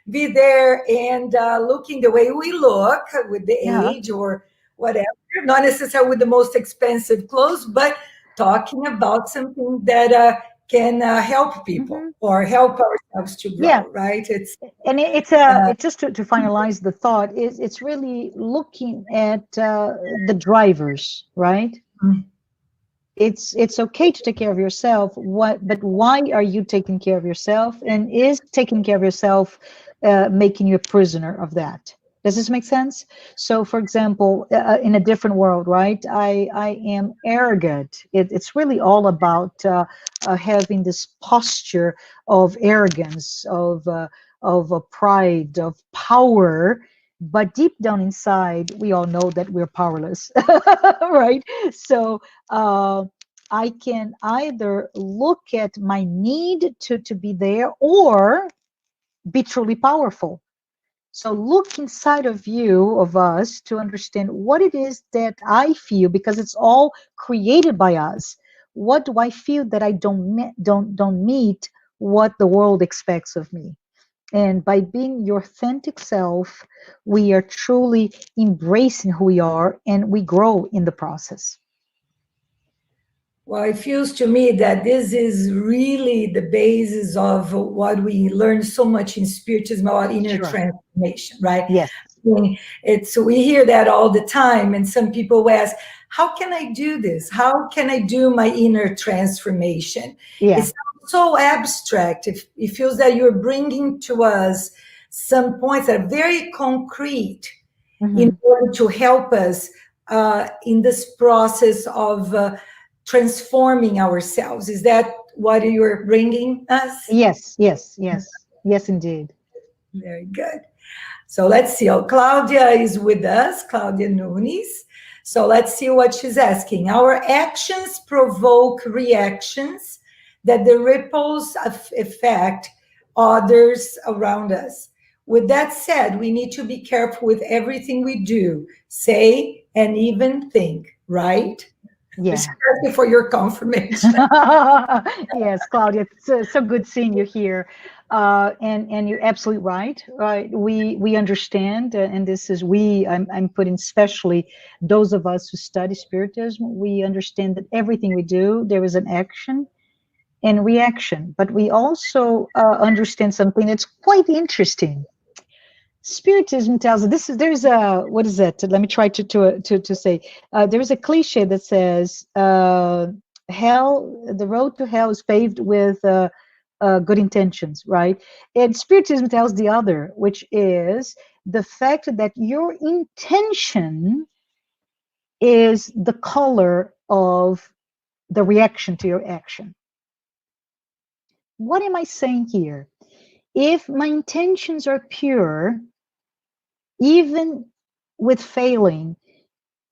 be there and looking the way we look with the Yeah. age or whatever, not necessarily with the most expensive clothes, but talking about something that can help people or help ourselves to grow, Yeah. right? It's It's just to finalize the thought, is it's really looking at the drivers, right? It's okay to take care of yourself. But why are you taking care of yourself? And is taking care of yourself making you a prisoner of that? Does this make sense? So, for example, in a different world, right? I am arrogant. It's really all about having this posture of arrogance, of pride, of power. But deep down inside, we all know that we're powerless, right? So I can either look at my need to be there or be truly powerful. So look inside of you, of us, to understand what it is that I feel, because it's all created by us. What do I feel that I don't meet what the world expects of me? And by being your authentic self, we are truly embracing who we are, and we grow in the process. Well, it feels to me that this is really the basis of what we learn so much in Spiritism about inner Sure. transformation, right? Yes. interesting. We hear that all the time, and some people ask, how can I do this? How can I do my inner transformation? Yeah. It's so abstract. It feels that you're bringing to us some points that are very concrete in order to help us in this process of transforming ourselves. Is that what you're bringing us? Yes, yes, yes, yes, indeed. Very good. So let's see. Oh, Claudia is with us, Claudia Nunes. So let's see what she's asking. Our actions provoke reactions that the ripples affect others around us. With that said, we need to be careful with everything we do, say, and even think, right? Yeah. Thank you for your confirmation. Yes, Claudia, it's so good seeing you here. And you're absolutely right. Right, we understand, and this is I'm putting especially those of us who study spiritism. We understand that everything we do, there is an action and reaction, but we also understand something that's quite interesting. Spiritism tells us there's a, what is it? Let me try to say. There is a cliche that says, the road to hell is paved with good intentions, right? And Spiritism tells the other, which is the fact that your intention is the color of the reaction to your action. What am I saying here? If my intentions are pure, even with failing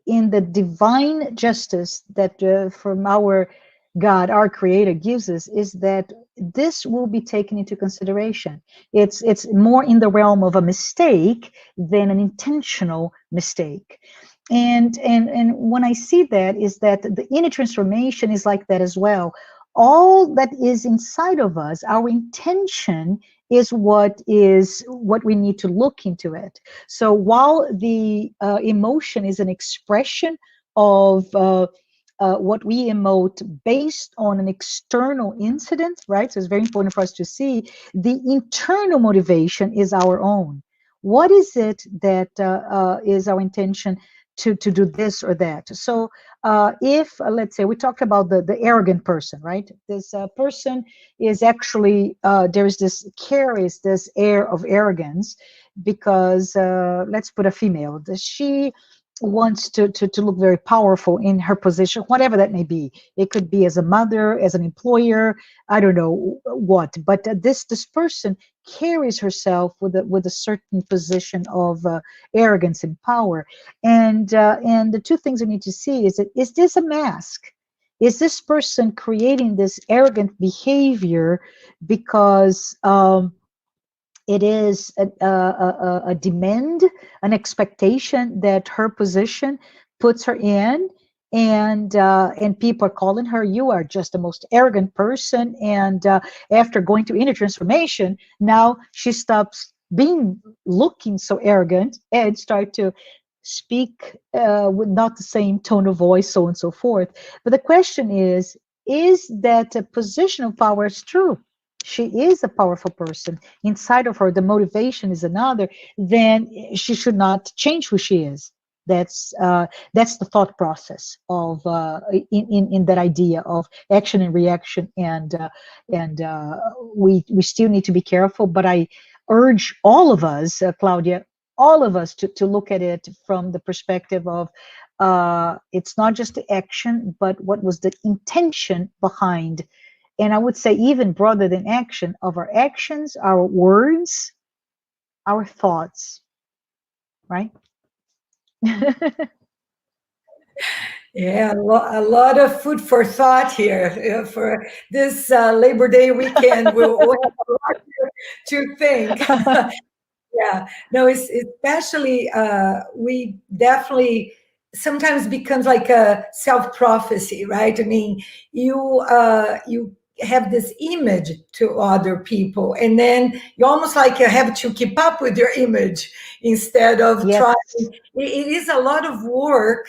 in the divine justice that from our God, our Creator, gives us, is that this will be taken into consideration. It's more in the realm of a mistake than an intentional mistake. And when I see that, is that the inner transformation is like that as well. All that is inside of us, our intention is what we need to look into it. So while the emotion is an expression of what we emote based on an external incident, right? So it's very important for us to see the internal motivation is our own. What is it that is our intention to do this or that? So if let's say we talked about the arrogant person, right? This person is actually carries this air of arrogance because let's put a female. She wants to look very powerful in her position, whatever that may be. It could be as a mother, as an employer, I don't know what. But this person carries herself with a certain position of arrogance and power. And the two things we need to see is this a mask? Is this person creating this arrogant behavior because it is a demand, an expectation that her position puts her in, and people are calling her, you are just the most arrogant person, and after going through inner transformation, now she stops looking so arrogant and start to speak with not the same tone of voice, so on and so forth. But the question is that a position of power is true? She is a powerful person. Inside of her, the motivation is another. Then she should not change who she is. That's the thought process of in that idea of action and reaction, and we still need to be careful. But I urge all of us, Claudia, all of us to look at it from the perspective of it's not just the action, but what was the intention behind. And I would say even broader than action, of our actions, our words, our thoughts, right? Yeah, a lot of food for thought here for this Labor Day weekend. We'll have a lot to think. Yeah, no, it's especially we definitely sometimes becomes like a self-prophecy, right? I mean, you have this image to other people, and then you almost like have to keep up with your image instead of Yes. trying. It is a lot of work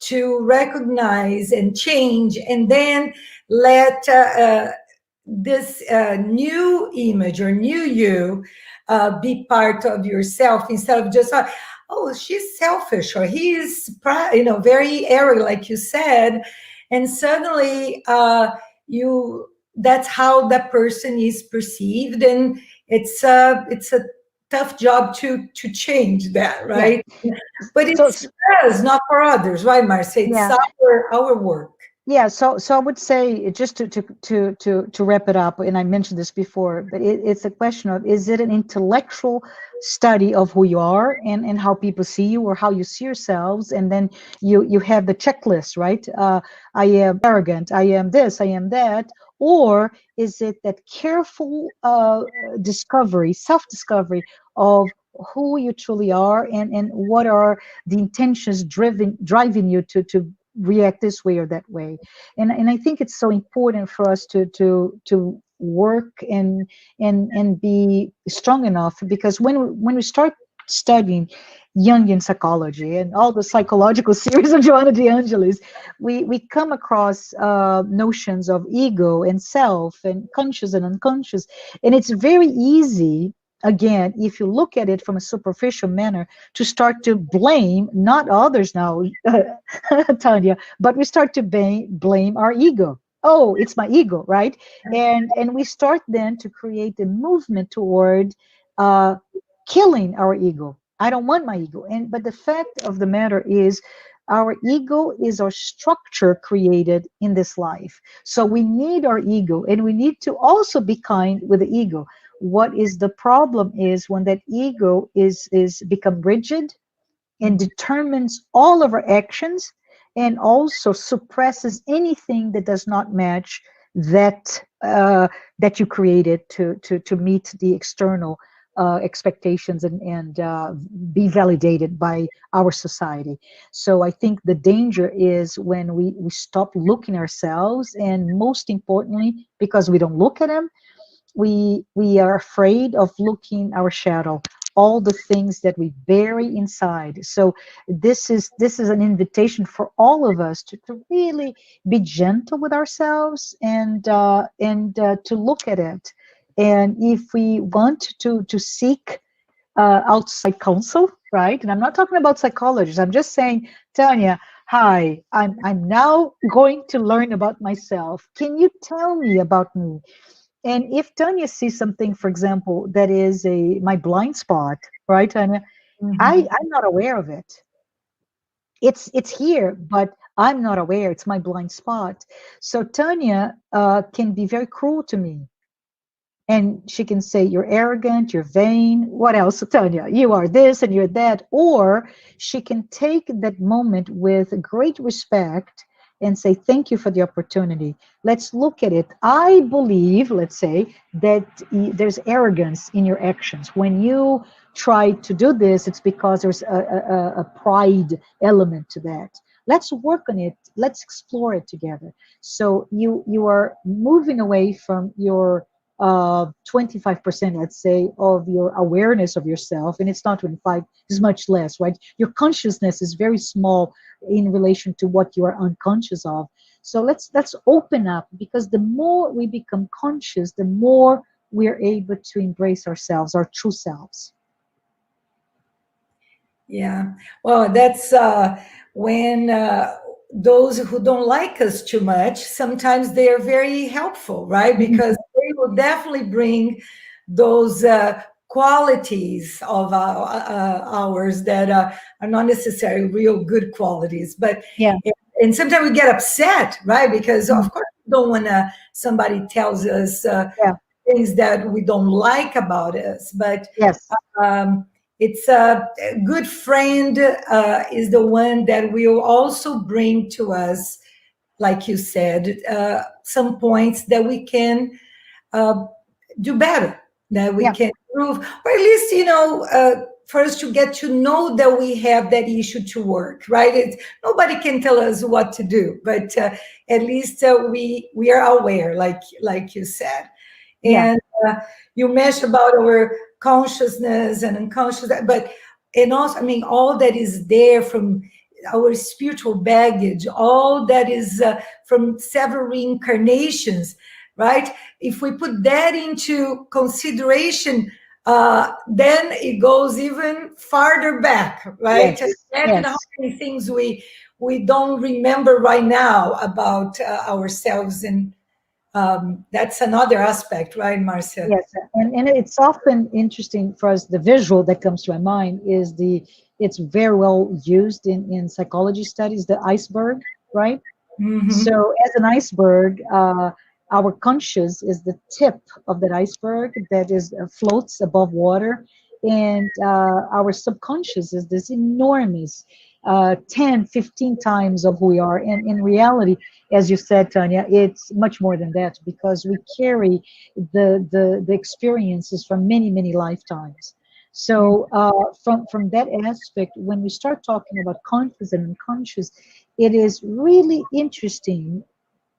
to recognize and change, and then let this new image or new you be part of yourself, instead of just oh, she's selfish, or he's, very arrogant, like you said. And suddenly that's how that person is perceived. And it's a tough job to change that, Yeah. right? But So, it's us, not for others, right, Marcia? It's yeah. our work. Yeah, so I would say, just to wrap it up, and I mentioned this before, but it's a question of, is it an intellectual study of who you are and how people see you, or how you see yourselves, and then you have the checklist, right? I am arrogant, I am this, I am that, or is it that careful discovery, self-discovery of who you truly are, and what are the intentions driving you to react this way or that way. And I think it's so important for us to work and be strong enough, because when we start studying Jungian psychology and all the psychological series of Joanna de Angelis, we come across notions of ego and self and conscious and unconscious. And it's very easy, again, if you look at it from a superficial manner, to start to blame not others now, Tanya, but we start to blame our ego. Oh, it's my ego, right? And we start then to create a movement toward uh, killing our ego. I don't want my ego. But the fact of the matter is, our ego is our structure created in this life. So we need our ego, and we need to also be kind with the ego. What is the problem is when that ego is become rigid and determines all of our actions, and also suppresses anything that does not match that you created to meet the external expectations and be validated by our society. So I think the danger is when we stop looking ourselves, and most importantly, because we don't look at them, we are afraid of looking our shadow, all the things that we bury inside. So this is an invitation for all of us to really be gentle with ourselves, and to look at it. And if we want to seek outside counsel, right? And I'm not talking about psychologists. I'm just saying, Tanya, hi, I'm now going to learn about myself. Can you tell me about me? And if Tanya sees something, for example, that is my blind spot, right, Tanya? I'm not aware of it. It's here, but I'm not aware. It's my blind spot. So Tanya can be very cruel to me. And she can say, you're arrogant, you're vain. What else, Tanya? You are this and you're that. Or she can take that moment with great respect and say, thank you for the opportunity. Let's look at it. I believe, let's say, that there's arrogance in your actions. When you try to do this, it's because there's a pride element to that. Let's work on it. Let's explore it together. So you are moving away from your 25%, let's say, of your awareness of yourself, and it's not 25, it's much less, right? Your consciousness is very small in relation to what you are unconscious of. So let's open up, because the more we become conscious, the more we are able to embrace ourselves, our true selves. Yeah. Well, that's when those who don't like us too much, sometimes they are very helpful, right? Because they will definitely bring those qualities of ours that are not necessarily real good qualities. But Yeah. and sometimes we get upset, right? Because of course we don't want somebody tells us Yeah. things that we don't like about us. But Yes. it's a good friend is the one that will also bring to us, like you said, some points that we can do better, that we Yeah. can improve, or at least, for us to get to know that we have that issue to work, right? Nobody can tell us what to do, but at least we are aware, like you said. Yeah. And you mentioned about our consciousness and unconscious, but and also, I mean, all that is there from our spiritual baggage, all that is from several reincarnations, right? If we put that into consideration, then it goes even farther back, right? Yes, And imagine how yes. many things we don't remember right now about ourselves, and that's another aspect, right, Marcia? Yes, and it's often interesting for us. The visual that comes to my mind is it's very well used in psychology studies, the iceberg, right? Hmm. So as an iceberg, our conscious is the tip of that iceberg that is floats above water, and our subconscious is this enormous 10, 15 times of who we are. And in reality, as you said, Tanya, it's much more than that because we carry the experiences from many, many lifetimes. So from that aspect, when we start talking about conscious and unconscious, it is really interesting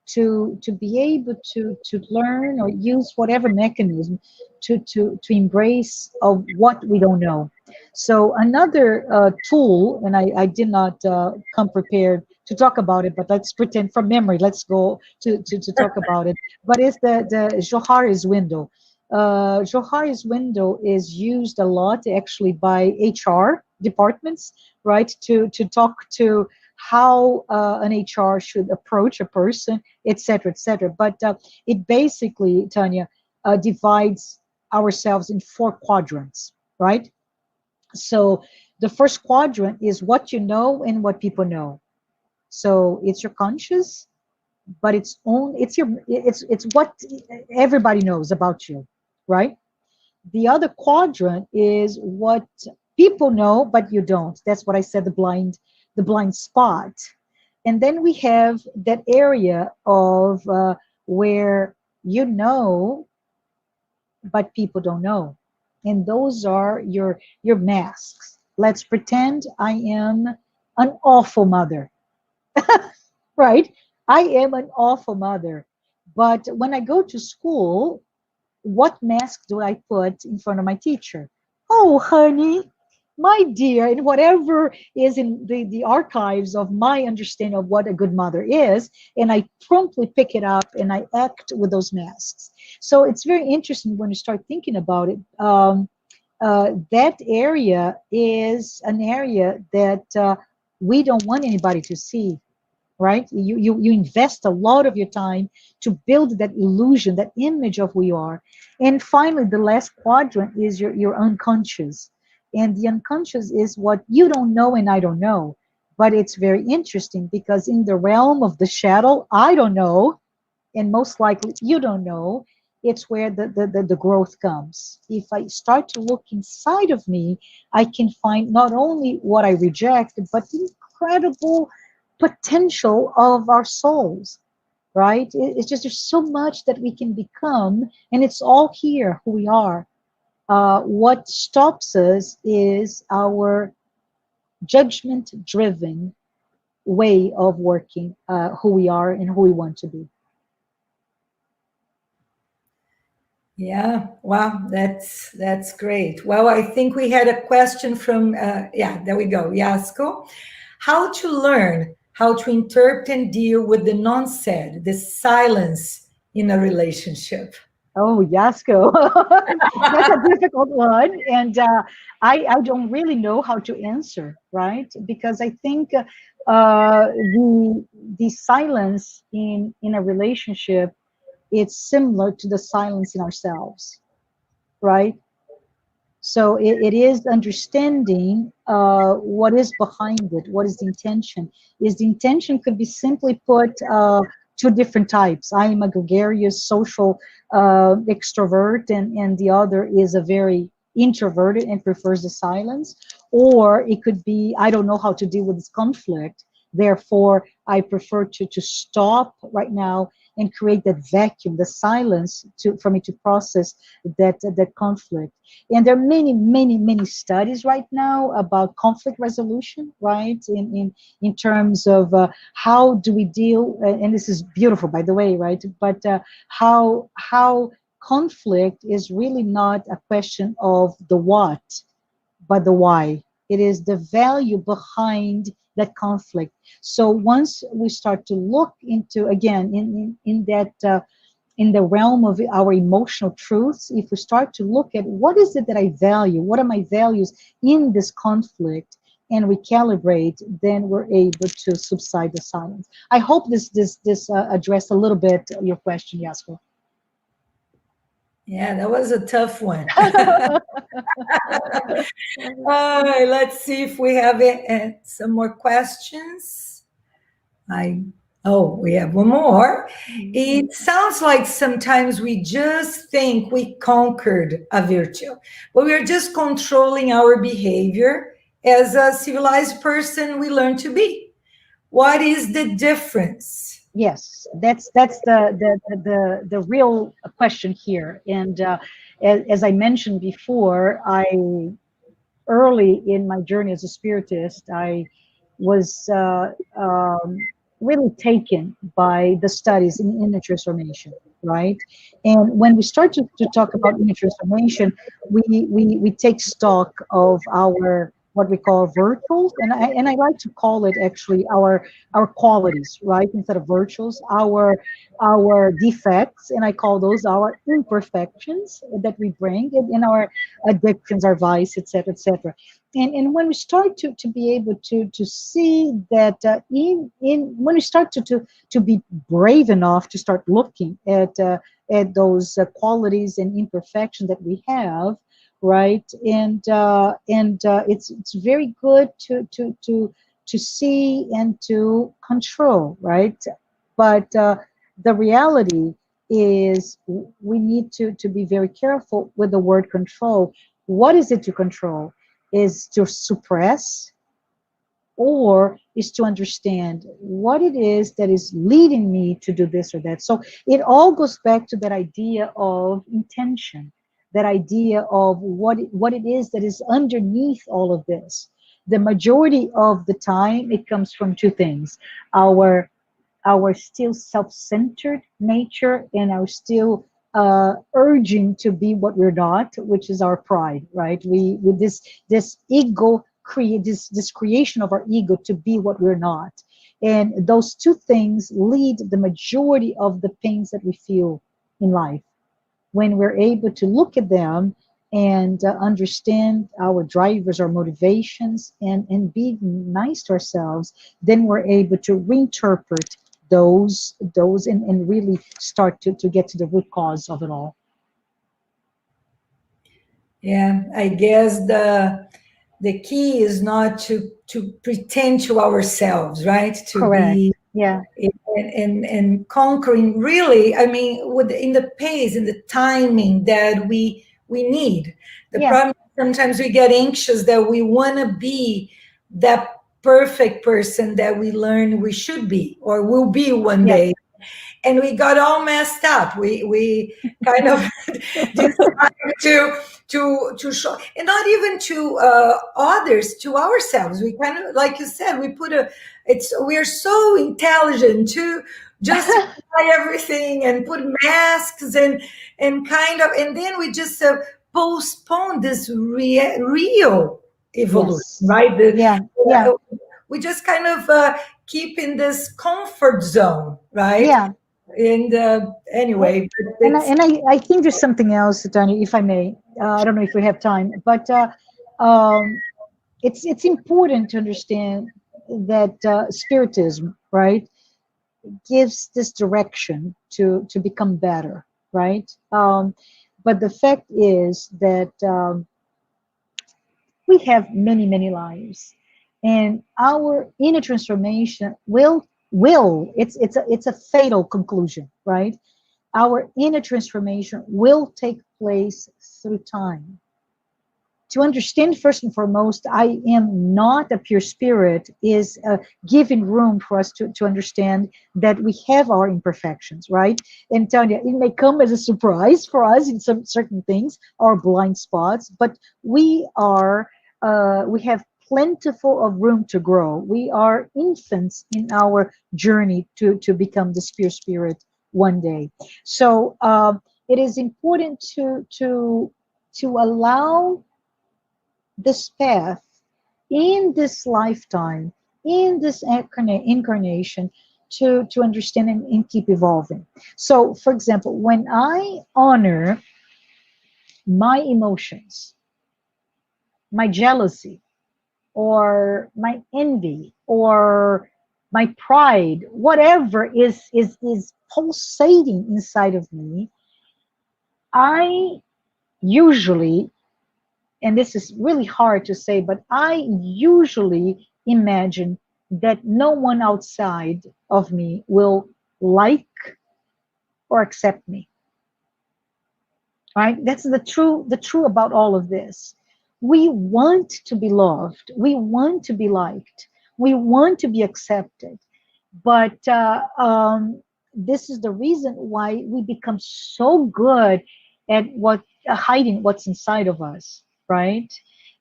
to be able to learn or use whatever mechanism to embrace of what we don't know. So another tool, and I did not come prepared to talk about it, but let's pretend from memory. Let's go to talk about it. But it's the Johari's window. Johari's window is used a lot actually by HR departments, right? To talk to how an HR should approach a person, etc., etc. But it basically, Tanya, divides ourselves in four quadrants, right? So the first quadrant is what you know and what people know. So it's your conscious, but it's what everybody knows about you, right? The other quadrant is what people know, but you don't. That's what I said, the blind spot. And then we have that area of where you know, but people don't know. And those are your masks. Let's pretend I am an awful mother, right? I am an awful mother. But when I go to school, what mask do I put in front of my teacher? Oh, honey, my dear, and whatever is in the archives of my understanding of what a good mother is, and I promptly pick it up and I act with those masks. So it's very interesting when you start thinking about it. That area is an area that we don't want anybody to see, right? You invest a lot of your time to build that illusion, that image of who you are. And finally, the last quadrant is your unconscious. And the unconscious is what you don't know and I don't know. But it's very interesting because in the realm of the shadow, I don't know, and most likely you don't know, it's where the growth comes. If I start to look inside of me, I can find not only what I reject, but the incredible potential of our souls, right? It's just there's so much that we can become, and it's all here, who we are. What stops us is our judgment driven way of working, who we are and who we want to be. Yeah, wow, that's great. Well, I think we had a question from yeah, there we go, Yasko. How to learn how to interpret and deal with the non-said, the silence in a relationship. Oh, Yasko. That's a difficult one. And I don't really know how to answer, right? Because I think the silence in a relationship, it's similar to the silence in ourselves, right? So it is understanding what is behind it, what is the intention. Is the intention could be simply put two different types. I am a gregarious social extrovert, and the other is a very introverted and prefers the silence. Or it could be, I don't know how to deal with this conflict. Therefore, I prefer to stop right now and create that vacuum, the silence for me to process that conflict. And there are many, many, many studies right now about conflict resolution, right? In terms of how do we deal, and this is beautiful, by the way, right? But how conflict is really not a question of the what, but the why. It is the value behind that conflict. So once we start to look into again in that in the realm of our emotional truths, if we start to look at what is it that I value, what are my values in this conflict, and we calibrate, then we're able to subside the silence. I hope this addressed a little bit your question, Yasko. Yeah, that was a tough one. Let's see if we have some more questions. We have one more. It sounds like sometimes we just think we conquered a virtue, but we are just controlling our behavior as a civilized person we learn to be. What is the difference? Yes, that's the real question here. And as I mentioned before, early in my journey as a spiritist, I was really taken by the studies in inner transformation, right? And when we start to talk about inner transformation, we take stock of our what we call virtuals, and I like to call it actually our qualities, right? Instead of virtuals, our defects, and I call those our imperfections that we bring in our addictions, our vice, etc., etc. And when we start to be able to see that when we start to be brave enough to start looking at those qualities and imperfections that we have, right? And it's very good to see and to control, right? But the reality is we need to be very careful with the word control. What is it to control? Is to suppress, or is to understand what it is that is leading me to do this or that. So it all goes back to that idea of intention, that idea of what it is that is underneath all of this. The majority of the time, it comes from two things: our still self-centered nature, and our still urging to be what we're not, which is our pride, right? We with this ego create this creation of our ego to be what we're not, and those two things lead the majority of the pains that we feel in life. When we're able to look at them and understand our drivers, our motivations, and be nice to ourselves, then we're able to reinterpret those and really start to get to the root cause of it all. Yeah, I guess the key is not to pretend to ourselves, right? To Correct. be Yeah. and conquering, really, I mean, in the pace, in the timing that we need. The problem is sometimes we get anxious that we want to be that perfect person that we learn we should be or will be one day, and we got all messed up. We kind of decided to show, and not even to others, to ourselves. We kind of, like you said, we're so intelligent to justify everything and put masks and kind of, and then we just postpone this real evolution, right? We just kind of keep in this comfort zone, right? Yeah. And anyway, and I think there's something else, Tanya, if I may. I don't know if we have time, but it's important to understand that spiritism, right, gives this direction to become better, right? But the fact is that we have many lives, and our inner transformation will it's a fatal conclusion, right? Our inner transformation will take place through time. To understand, first and foremost, I am not a pure spirit is giving room for us to understand that we have our imperfections, right? And Tanya, it may come as a surprise for us in some certain things, our blind spots, but we have plentiful of room to grow. We are infants in our journey to become the spirit one day. So it is important to allow this path in this lifetime, in this incarnation, to understand and keep evolving. So, for example, when I honor my emotions, my jealousy, or my envy, or my pride, whatever is pulsating inside of me, I usually, and this is really hard to say, but I usually imagine that no one outside of me will like or accept me. Right? That's the true about all of this. We want to be loved. We want to be liked. We want to be accepted. But this is the reason why we become so good at what hiding what's inside of us, right?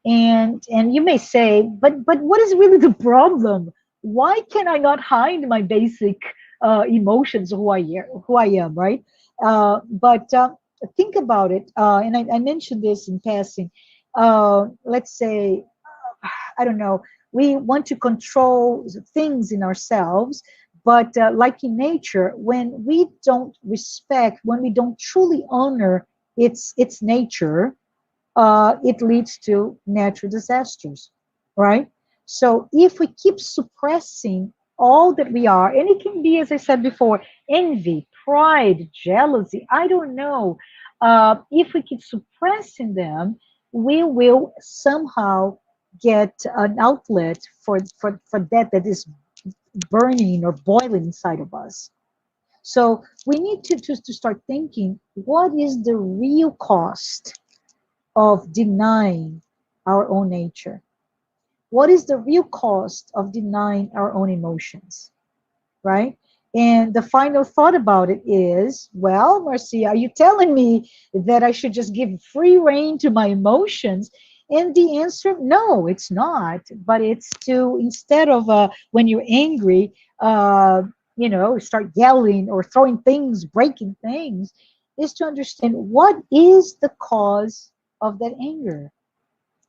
And you may say, but what is really the problem? Why can I not hide my basic emotions, who I am, right? But think about it, and I mentioned this in passing. Let's say, I don't know, we want to control things in ourselves, but like in nature, when we don't respect, when we don't truly honor its nature, it leads to natural disasters, right? So if we keep suppressing all that we are, and it can be, as I said before, envy, pride, jealousy, I don't know. If we keep suppressing them, we will somehow get an outlet for that is burning or boiling inside of us. So we need to start thinking, what is the real cost of denying our own nature? What is the real cost of denying our own emotions, right? And the final thought about it is, well, Marcia, are you telling me that I should just give free rein to my emotions? And the answer, no, it's not. But it's to, instead of when you're angry, start yelling or throwing things, breaking things, is to understand what is the cause of that anger.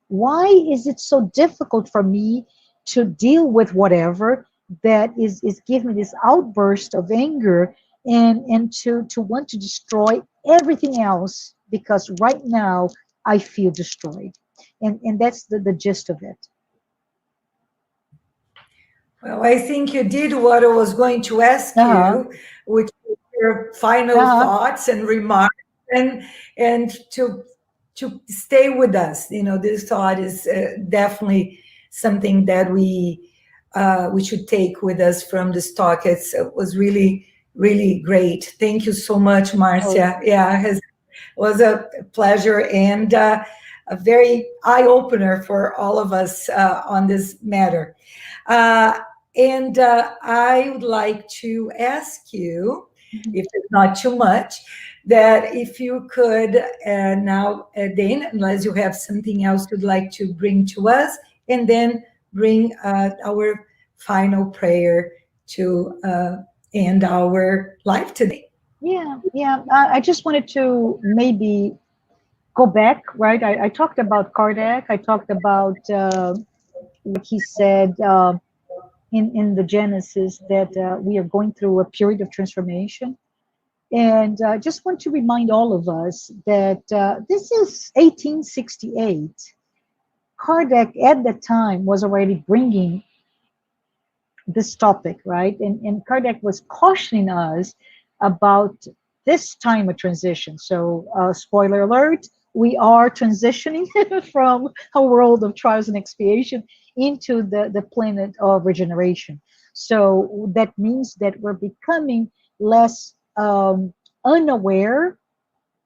Why is it so difficult for me to deal with whatever that is giving me this outburst of anger, and to want to destroy everything else because right now I feel destroyed? And that's the gist of it. Well, I think you did what I was going to ask Uh-huh. you, which is your final Uh-huh. thoughts and remarks, and to stay with us. This thought is definitely something that we should take with us from this talk. It was really, really great. Thank you so much, Oh, Marcia. Yeah, it was a pleasure and a very eye opener for all of us on this matter. Uh, and I would like to ask you, if it's not too much, that if you could now, Dane, unless you have something else you'd like to bring to us, and then bring our final prayer to end our life today. yeah. I just wanted to maybe go back, right? I talked about Kardec. I talked about what he said in the Genesis, that we are going through a period of transformation. And I just want to remind all of us that this is 1868. Kardec at that time was already bringing this topic, right? And Kardec was cautioning us about this time of transition. So, spoiler alert, we are transitioning from a world of trials and expiation into the planet of regeneration. So, that means that we're becoming less unaware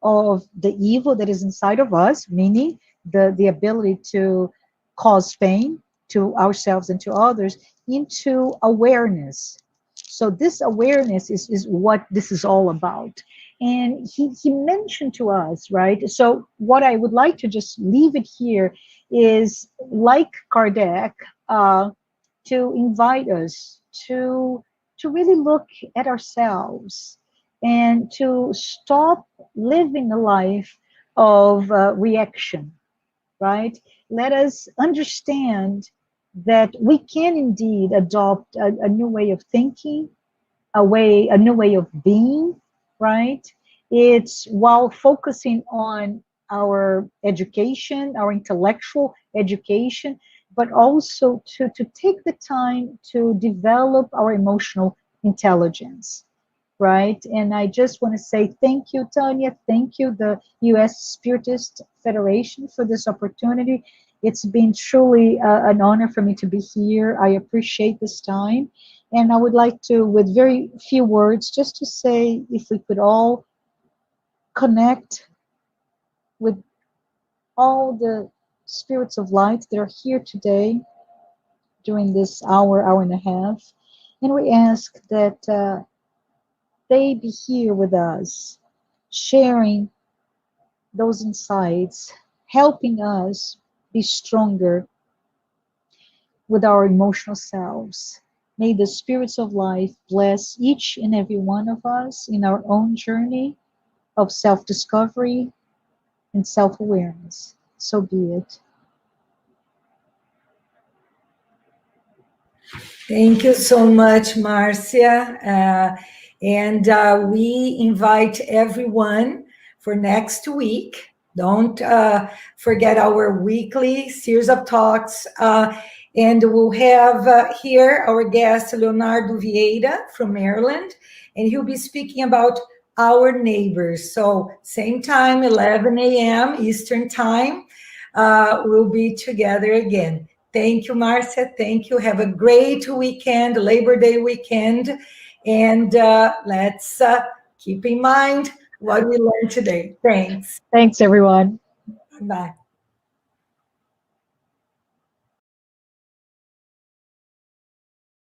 of the evil that is inside of us, meaning the ability to cause pain to ourselves and to others, into awareness. So this awareness is what this is all about. And he mentioned to us, right? So what I would like to just leave it here is, like Kardec, to invite us to really look at ourselves and to stop living a life of reaction, right? Let us understand that we can indeed adopt a new way of thinking, a new way of being, right? It's while focusing on our education, our intellectual education, but also to take the time to develop our emotional intelligence, right? And I just want to say thank you, Tanya. Thank you, the U.S. Spiritist Federation, for this opportunity. It's been truly an honor for me to be here. I appreciate this time. And I would like to, with very few words, just to say if we could all connect with all the spirits of light that are here today during this hour and a half. And we ask that they be here with us, sharing those insights, helping us be stronger with our emotional selves. May the spirits of life bless each and every one of us in our own journey of self-discovery and self-awareness. So be it. Thank you so much, Marcia. And we invite everyone for next week. Don't forget our weekly series of talks. And we'll have here our guest, Leonardo Vieira from Maryland, and he'll be speaking about our neighbors. So same time, 11 a.m. Eastern time, we'll be together again. Thank you, Marcia. Thank you. Have a great weekend, Labor Day weekend. And let's keep in mind what we learned today. Thanks. Thanks, everyone. Bye.